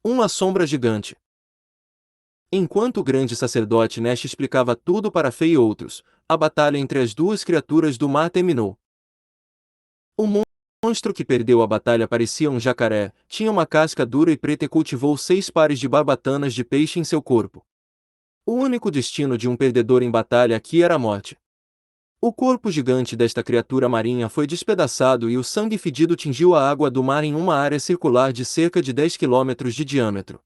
S1: Uma sombra gigante. Enquanto o grande sacerdote Nesh explicava tudo para Fei e outros, a batalha entre as 2 criaturas do mar terminou. O monstro que perdeu a batalha parecia um jacaré, tinha uma casca dura e preta e cultivou 6 pares de barbatanas de peixe em seu corpo. O único destino de um perdedor em batalha aqui era a morte. O corpo gigante desta criatura marinha foi despedaçado e o sangue fedido tingiu a água do mar em uma área circular de cerca de 10 quilômetros de diâmetro.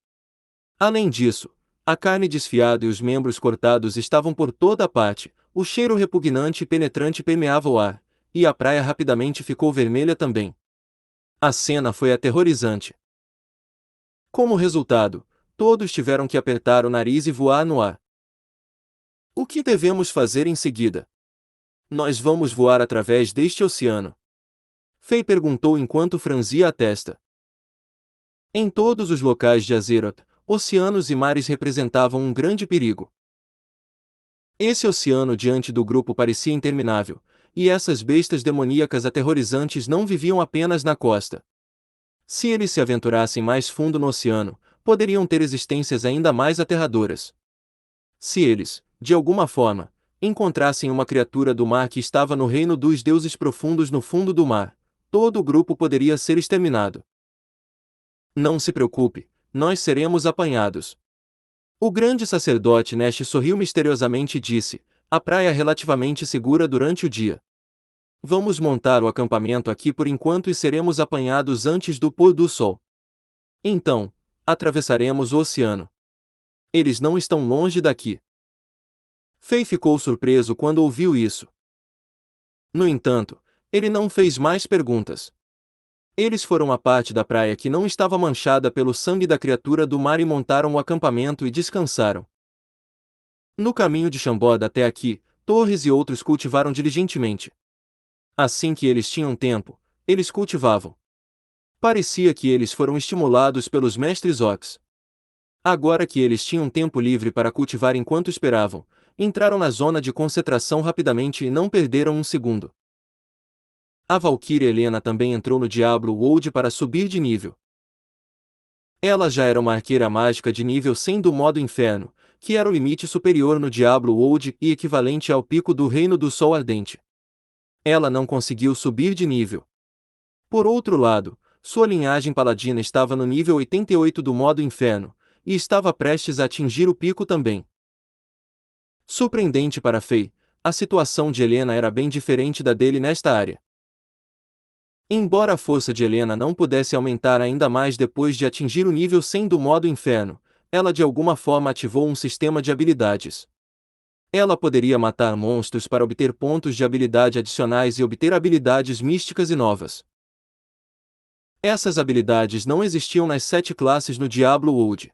S1: Além disso, a carne desfiada e os membros cortados estavam por toda parte, o cheiro repugnante e penetrante permeava o ar, e a praia rapidamente ficou vermelha também. A cena foi aterrorizante. Como resultado, todos tiveram que apertar o nariz e voar no ar. O que devemos fazer em seguida? Nós vamos voar através deste oceano? Fei perguntou enquanto franzia a testa. Em todos os locais de Azeroth, oceanos e mares representavam um grande perigo. Esse oceano diante do grupo parecia interminável, e essas bestas demoníacas aterrorizantes não viviam apenas na costa. Se eles se aventurassem mais fundo no oceano, poderiam ter existências ainda mais aterradoras. Se eles, de alguma forma, encontrassem uma criatura do mar que estava no reino dos deuses profundos no fundo do mar, todo o grupo poderia ser exterminado. Não se preocupe, nós seremos apanhados. O grande sacerdote Nash sorriu misteriosamente e disse: a praia é relativamente segura durante o dia. Vamos montar o acampamento aqui por enquanto e seremos apanhados antes do pôr do sol. Então, atravessaremos o oceano. Eles não estão longe daqui. Fei ficou surpreso quando ouviu isso. No entanto, ele não fez mais perguntas. Eles foram à parte da praia que não estava manchada pelo sangue da criatura do mar e montaram o acampamento e descansaram. No caminho de Chambord até aqui, Torres e outros cultivaram diligentemente. Assim que eles tinham tempo, eles cultivavam. Parecia que eles foram estimulados pelos mestres Ox. Agora que eles tinham tempo livre para cultivar enquanto esperavam, entraram na zona de concentração rapidamente e não perderam um segundo. A Valquíria Helena também entrou no Diablo World para subir de nível. Ela já era uma arqueira mágica de nível 100 do modo inferno, que era o limite superior no Diablo World e equivalente ao pico do Reino do Sol Ardente. Ela não conseguiu subir de nível. Por outro lado, sua linhagem paladina estava no nível 88 do modo inferno, e estava prestes a atingir o pico também. Surpreendente para Fei, a situação de Helena era bem diferente da dele nesta área. Embora a força de Helena não pudesse aumentar ainda mais depois de atingir o nível 100 do modo inferno, ela de alguma forma ativou um sistema de habilidades. Ela poderia matar monstros para obter pontos de habilidade adicionais e obter habilidades místicas e novas. Essas habilidades não existiam nas 7 classes no Diablo World.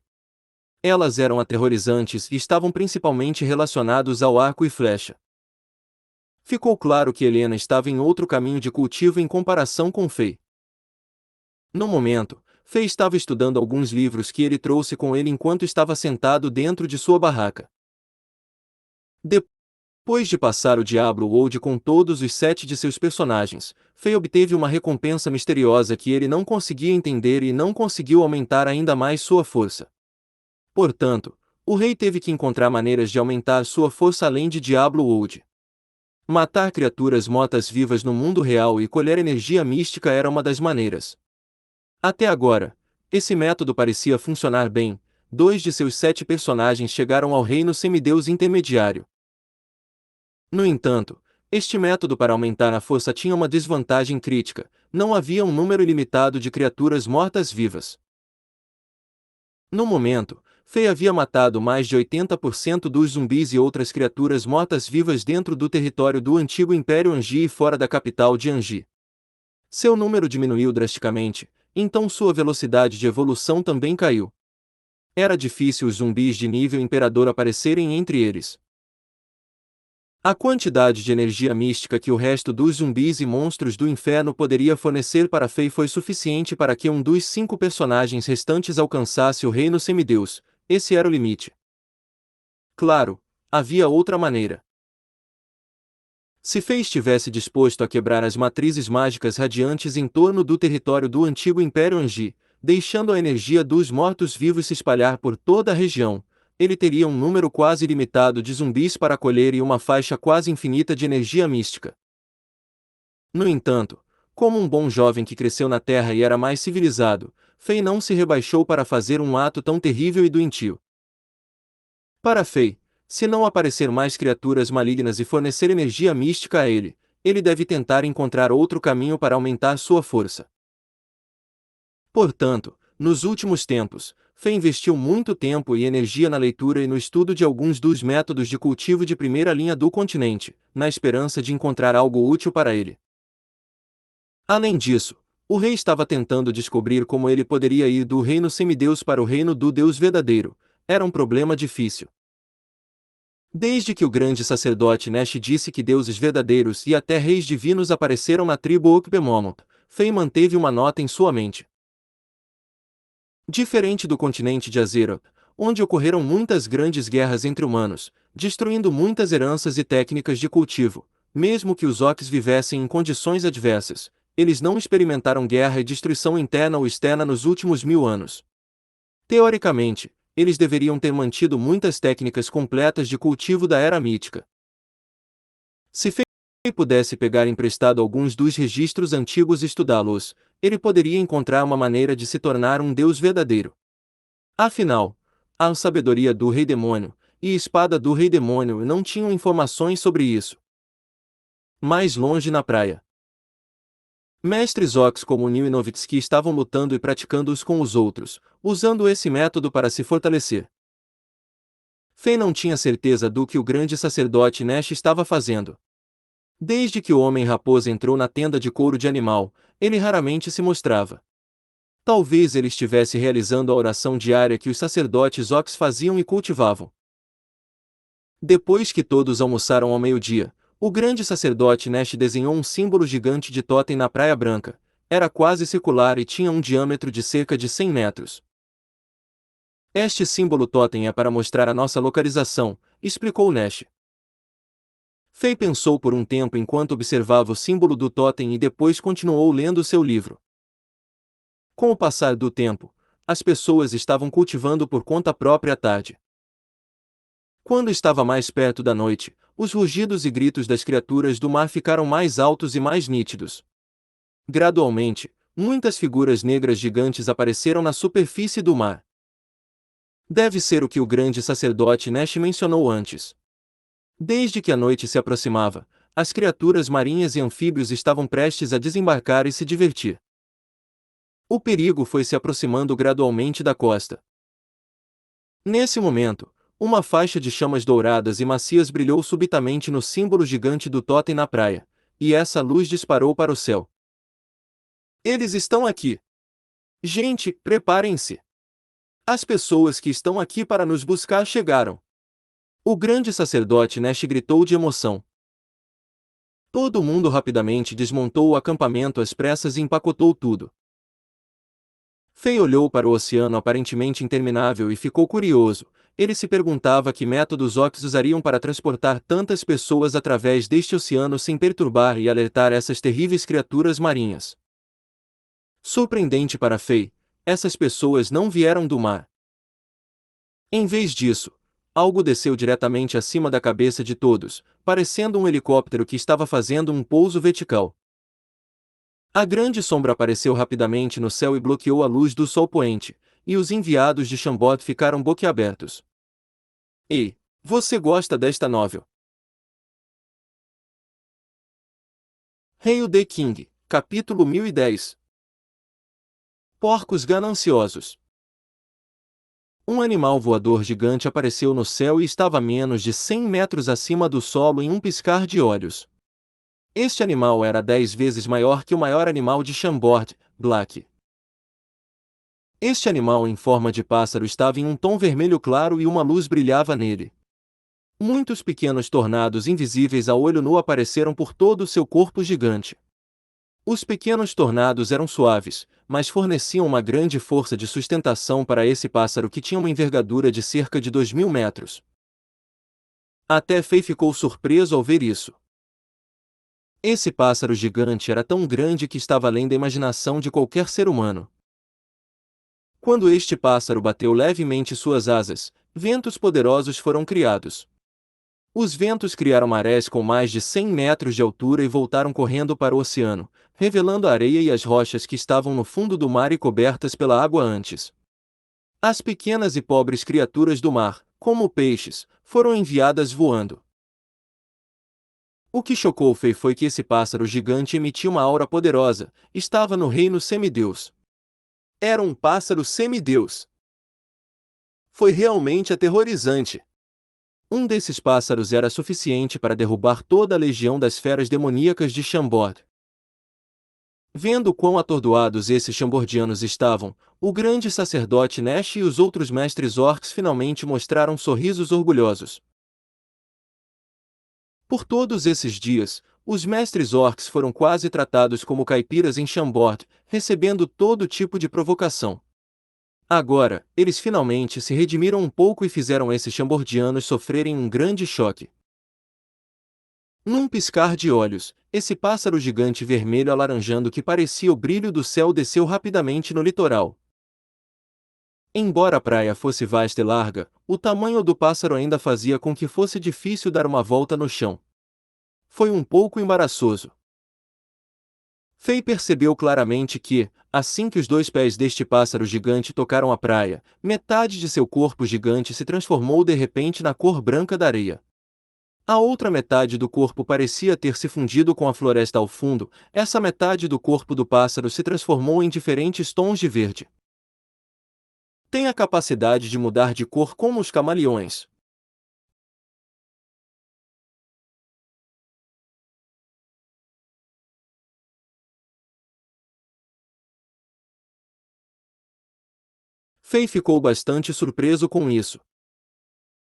S1: Elas eram aterrorizantes e estavam principalmente relacionados ao arco e flecha. Ficou claro que Helena estava em outro caminho de cultivo em comparação com Fei. No momento, Fei estava estudando alguns livros que ele trouxe com ele enquanto estava sentado dentro de sua barraca. Depois de passar o Diablo World com todos os 7 de seus personagens, Fei obteve uma recompensa misteriosa que ele não conseguia entender e não conseguiu aumentar ainda mais sua força. Portanto, o rei teve que encontrar maneiras de aumentar sua força além de Diablo World. Matar criaturas mortas-vivas no mundo real e colher energia mística era uma das maneiras. Até agora, esse método parecia funcionar bem. 2 de seus 7 personagens chegaram ao reino semideus intermediário. No entanto, este método para aumentar a força tinha uma desvantagem crítica: não havia um número ilimitado de criaturas mortas-vivas. No momento, Fei havia matado mais de 80% dos zumbis e outras criaturas mortas-vivas dentro do território do antigo Império Anji e fora da capital de Anji. Seu número diminuiu drasticamente, então sua velocidade de evolução também caiu. Era difícil os zumbis de nível imperador aparecerem entre eles. A quantidade de energia mística que o resto dos zumbis e monstros do inferno poderia fornecer para Fei foi suficiente para que um dos 5 personagens restantes alcançasse o reino semideus. Esse era o limite. Claro, havia outra maneira. Se Fei estivesse disposto a quebrar as matrizes mágicas radiantes em torno do território do antigo Império Anji, deixando a energia dos mortos-vivos se espalhar por toda a região, ele teria um número quase ilimitado de zumbis para colher e uma faixa quase infinita de energia mística. No entanto, como um bom jovem que cresceu na Terra e era mais civilizado, Fei não se rebaixou para fazer um ato tão terrível e doentio. Para Fei, se não aparecer mais criaturas malignas e fornecer energia mística a ele, ele deve tentar encontrar outro caminho para aumentar sua força. Portanto, nos últimos tempos, Fei investiu muito tempo e energia na leitura e no estudo de alguns dos métodos de cultivo de primeira linha do continente, na esperança de encontrar algo útil para ele. Além disso, o rei estava tentando descobrir como ele poderia ir do reino semideus para o reino do Deus verdadeiro. Era um problema difícil. Desde que o grande sacerdote Nash disse que deuses verdadeiros e até reis divinos apareceram na tribo Okbemomont, Fei manteve uma nota em sua mente. Diferente do continente de Azeroth, onde ocorreram muitas grandes guerras entre humanos, destruindo muitas heranças e técnicas de cultivo, mesmo que os Orcs vivessem em condições adversas, eles não experimentaram guerra e destruição interna ou externa nos últimos 1000 anos. Teoricamente, eles deveriam ter mantido muitas técnicas completas de cultivo da Era Mítica. Se Fei pudesse pegar emprestado alguns dos registros antigos e estudá-los, ele poderia encontrar uma maneira de se tornar um deus verdadeiro. Afinal, a sabedoria do Rei Demônio e a espada do Rei Demônio não tinham informações sobre isso. Mais longe na praia, mestres Ox como Nil e Novitsky estavam lutando e praticando uns com os outros, usando esse método para se fortalecer. Fei não tinha certeza do que o grande sacerdote Nash estava fazendo. Desde que o Homem-Raposa entrou na tenda de couro de animal, ele raramente se mostrava. Talvez ele estivesse realizando a oração diária que os sacerdotes Ox faziam e cultivavam. Depois que todos almoçaram ao meio-dia, o grande sacerdote Nash desenhou um símbolo gigante de totem na Praia Branca. Era quase circular e tinha um diâmetro de cerca de 100 metros. Este símbolo totem é para mostrar a nossa localização, explicou Nash. Fei pensou por um tempo enquanto observava o símbolo do totem e depois continuou lendo seu livro. Com o passar do tempo, as pessoas estavam cultivando por conta própria à tarde. Quando estava mais perto da noite, os rugidos e gritos das criaturas do mar ficaram mais altos e mais nítidos. Gradualmente, muitas figuras negras gigantes apareceram na superfície do mar. Deve ser o que o grande sacerdote Nash mencionou antes. Desde que a noite se aproximava, as criaturas marinhas e anfíbios estavam prestes a desembarcar e se divertir. O perigo foi se aproximando gradualmente da costa. Nesse momento, uma faixa de chamas douradas e macias brilhou subitamente no símbolo gigante do totem na praia, e essa luz disparou para o céu. Eles estão aqui! Gente, preparem-se! As pessoas que estão aqui para nos buscar chegaram! O grande sacerdote Nash gritou de emoção. Todo mundo rapidamente desmontou o acampamento às pressas e empacotou tudo. Fei olhou para o oceano aparentemente interminável e ficou curioso. Ele se perguntava que métodos Ox usariam para transportar tantas pessoas através deste oceano sem perturbar e alertar essas terríveis criaturas marinhas. Surpreendente para Fei, essas pessoas não vieram do mar. Em vez disso, algo desceu diretamente acima da cabeça de todos, parecendo um helicóptero que estava fazendo um pouso vertical. A grande sombra apareceu rapidamente no céu e bloqueou a luz do sol poente, e os enviados de Chambord ficaram boquiabertos. Ei, você gosta desta novel? Hail the King, capítulo 1010. Porcos gananciosos. Um animal voador gigante apareceu no céu e estava a menos de 100 metros acima do solo em um piscar de olhos. Este animal era 10 vezes maior que o maior animal de Chambord, Black. Este animal em forma de pássaro estava em um tom vermelho claro e uma luz brilhava nele. Muitos pequenos tornados invisíveis a olho nu apareceram por todo o seu corpo gigante. Os pequenos tornados eram suaves, mas forneciam uma grande força de sustentação para esse pássaro que tinha uma envergadura de cerca de 2.000 metros. Até Fei ficou surpreso ao ver isso. Esse pássaro gigante era tão grande que estava além da imaginação de qualquer ser humano. Quando este pássaro bateu levemente suas asas, ventos poderosos foram criados. Os ventos criaram marés com mais de 100 metros de altura e voltaram correndo para o oceano, revelando a areia e as rochas que estavam no fundo do mar e cobertas pela água antes. As pequenas e pobres criaturas do mar, como peixes, foram enviadas voando. O que chocou Fei foi que esse pássaro gigante emitia uma aura poderosa, estava no reino semideus. Era um pássaro semideus. Foi realmente aterrorizante. Um desses pássaros era suficiente para derrubar toda a legião das feras demoníacas de Chambord. Vendo quão atordoados esses chambordianos estavam, o grande sacerdote Nash e os outros mestres orcs finalmente mostraram sorrisos orgulhosos. Por todos esses dias, os mestres orcs foram quase tratados como caipiras em Chambord, recebendo todo tipo de provocação. Agora, eles finalmente se redimiram um pouco e fizeram esses chambordianos sofrerem um grande choque. Num piscar de olhos, esse pássaro gigante vermelho alaranjando que parecia o brilho do céu desceu rapidamente no litoral. Embora a praia fosse vasta e larga, o tamanho do pássaro ainda fazia com que fosse difícil dar uma volta no chão. Foi um pouco embaraçoso. Fei percebeu claramente que, assim que os dois pés deste pássaro gigante tocaram a praia, metade de seu corpo gigante se transformou de repente na cor branca da areia. A outra metade do corpo parecia ter se fundido com a floresta ao fundo. Essa metade do corpo do pássaro se transformou em diferentes tons de verde. Tem a capacidade de mudar de cor como os camaleões. Fei ficou bastante surpreso com isso.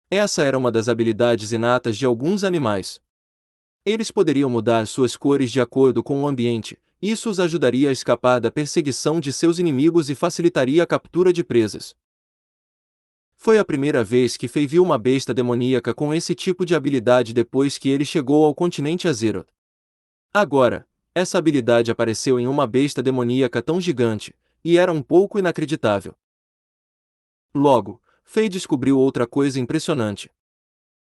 S1: Essa era uma das habilidades inatas de alguns animais. Eles poderiam mudar suas cores de acordo com o ambiente. Isso os ajudaria a escapar da perseguição de seus inimigos e facilitaria a captura de presas. Foi a primeira vez que Fei viu uma besta demoníaca com esse tipo de habilidade depois que ele chegou ao continente Azeroth. Agora, essa habilidade apareceu em uma besta demoníaca tão gigante, e era um pouco inacreditável. Logo, Fei descobriu outra coisa impressionante.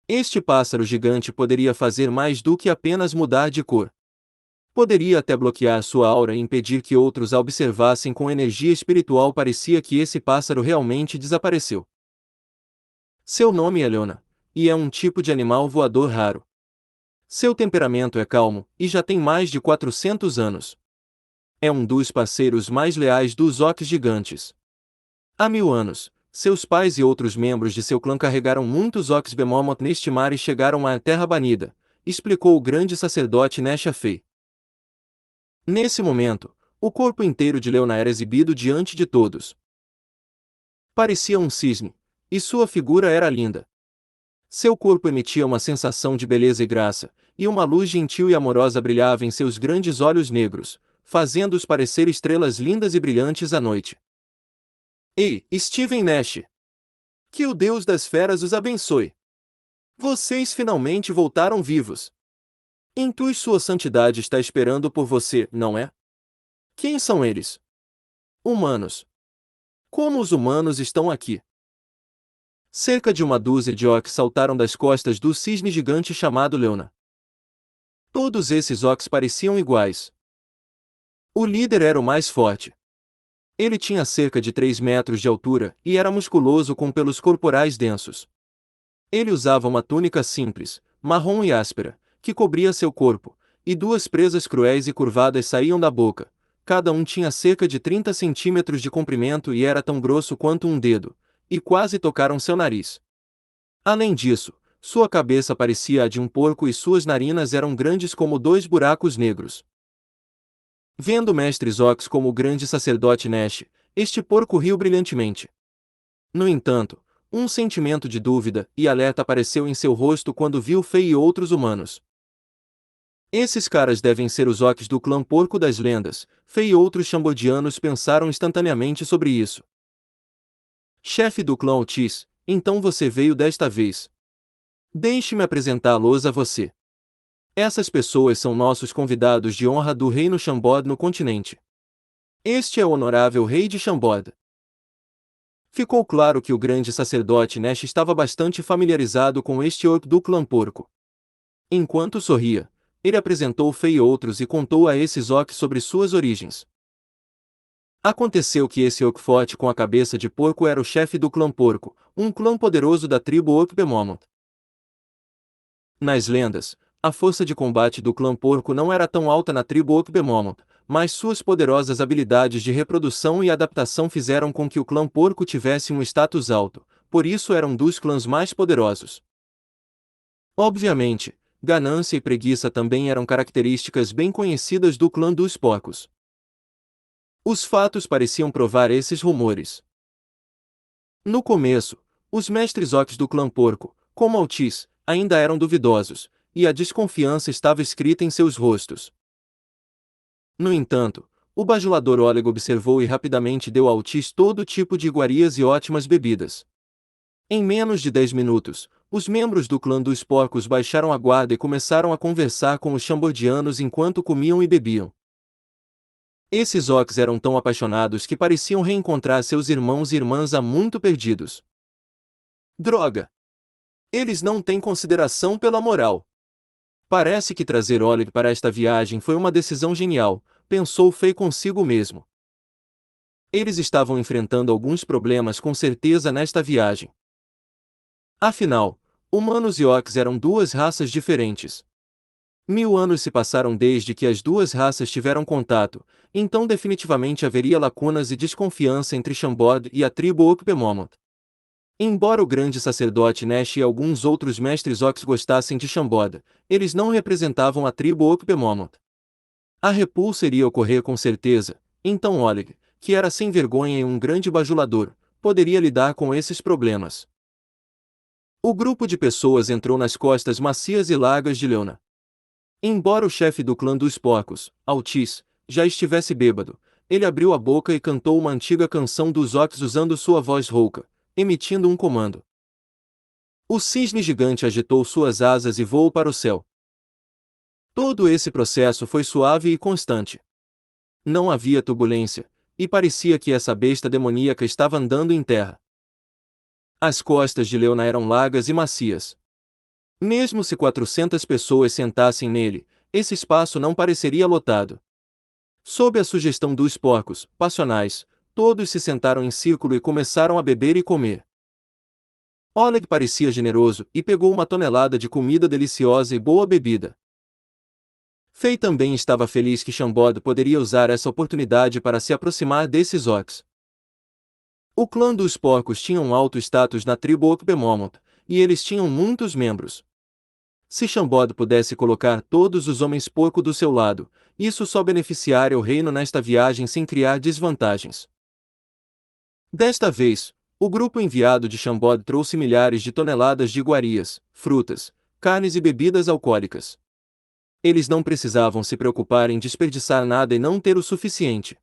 S1: Este pássaro gigante poderia fazer mais do que apenas mudar de cor. Poderia até bloquear sua aura e impedir que outros a observassem com energia espiritual. Parecia que esse pássaro realmente desapareceu. Seu nome é Leona, e é um tipo de animal voador raro. Seu temperamento é calmo, e já tem mais de 400 anos. É um dos parceiros mais leais dos orcs gigantes. Há 1000 anos, seus pais e outros membros de seu clã carregaram muitos orcs Behemoth neste mar e chegaram à Terra Banida, explicou o grande sacerdote Nesha Fei. Nesse momento, o corpo inteiro de Leona era exibido diante de todos. Parecia um cisne, e sua figura era linda. Seu corpo emitia uma sensação de beleza e graça, e uma luz gentil e amorosa brilhava em seus grandes olhos negros, fazendo-os parecer estrelas lindas e brilhantes à noite. Ei, Steven Nash! Que o Deus das Feras os abençoe! Vocês finalmente voltaram vivos! Intui sua santidade está esperando por você, não é? Quem são eles? Humanos. Como os humanos estão aqui? Cerca de uma dúzia de orcs saltaram das costas do cisne gigante chamado Leona. Todos esses orcs pareciam iguais. O líder era o mais forte. Ele tinha cerca de 3 metros de altura e era musculoso com pelos corporais densos. Ele usava uma túnica simples, marrom e áspera, que cobria seu corpo, e 2 presas cruéis e curvadas saíam da boca. Cada um tinha cerca de 30 centímetros de comprimento e era tão grosso quanto um dedo, e quase tocaram seu nariz. Além disso, sua cabeça parecia a de um porco e suas narinas eram grandes como 2 buracos negros. Vendo o mestre Zox como o grande sacerdote Nash, este porco riu brilhantemente. No entanto, um sentimento de dúvida e alerta apareceu em seu rosto quando viu Fei e outros humanos. Esses caras devem ser os orcs do clã Porco das Lendas. Fei e outros Chambodianos pensaram instantaneamente sobre isso. Chefe do clã Otis, então você veio desta vez. Deixe-me apresentá-los a você. Essas pessoas são nossos convidados de honra do Reino Chambord no continente. Este é o honorável rei de Chambord. Ficou claro que o grande sacerdote Nash estava bastante familiarizado com este orc do clã Porco. Enquanto sorria, ele apresentou Fei e outros e contou a esses orcs sobre suas origens. Aconteceu que esse orc forte com a cabeça de porco era o chefe do clã Porco, um clã poderoso da tribo Orc Behemoth. Nas lendas, a força de combate do clã Porco não era tão alta na tribo Orc Behemoth, mas suas poderosas habilidades de reprodução e adaptação fizeram com que o clã Porco tivesse um status alto, por isso era um dos clãs mais poderosos. Obviamente, ganância e preguiça também eram características bem conhecidas do clã dos porcos. Os fatos pareciam provar esses rumores. No começo, os mestres orcs do clã Porco, como Altis, ainda eram duvidosos, e a desconfiança estava escrita em seus rostos. No entanto, o bajulador Oleg observou e rapidamente deu a Altis todo tipo de iguarias e ótimas bebidas. Em menos de 10 minutos, os membros do clã dos porcos baixaram a guarda e começaram a conversar com os chambodianos enquanto comiam e bebiam. Esses orcs eram tão apaixonados que pareciam reencontrar seus irmãos e irmãs há muito perdidos. Droga! Eles não têm consideração pela moral. Parece que trazer Oleg para esta viagem foi uma decisão genial, pensou Fei consigo mesmo. Eles estavam enfrentando alguns problemas com certeza nesta viagem. Afinal, humanos e orcs eram duas raças diferentes. 1000 anos se passaram desde que as duas raças tiveram contato, então definitivamente haveria lacunas e desconfiança entre Chambord e a tribo Okbemomoth. Embora o grande sacerdote Nesh e alguns outros mestres orcs gostassem de Chambord, eles não representavam a tribo Okbemomoth. A repulsa iria ocorrer com certeza, então Oleg, que era sem vergonha e um grande bajulador, poderia lidar com esses problemas. O grupo de pessoas entrou nas costas macias e largas de Leona. Embora o chefe do clã dos porcos, Altis, já estivesse bêbado, ele abriu a boca e cantou uma antiga canção dos orcs usando sua voz rouca, emitindo um comando. O cisne gigante agitou suas asas e voou para o céu. Todo esse processo foi suave e constante. Não havia turbulência, e parecia que essa besta demoníaca estava andando em terra. As costas de Leona eram largas e macias. Mesmo se 400 pessoas sentassem nele, esse espaço não pareceria lotado. Sob a sugestão dos porcos, passionais, todos se sentaram em círculo e começaram a beber e comer. Oleg parecia generoso e pegou uma tonelada de comida deliciosa e boa bebida. Fei também estava feliz que Chambord poderia usar essa oportunidade para se aproximar desses orcs. O clã dos porcos tinha um alto status na tribo Okbemomoth, e eles tinham muitos membros. Se Chambord pudesse colocar todos os homens porco do seu lado, isso só beneficiaria o reino nesta viagem sem criar desvantagens. Desta vez, o grupo enviado de Chambord trouxe milhares de toneladas de iguarias, frutas, carnes e bebidas alcoólicas. Eles não precisavam se preocupar em desperdiçar nada e não ter o suficiente.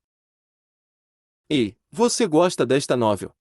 S1: Ei, você gosta desta novel?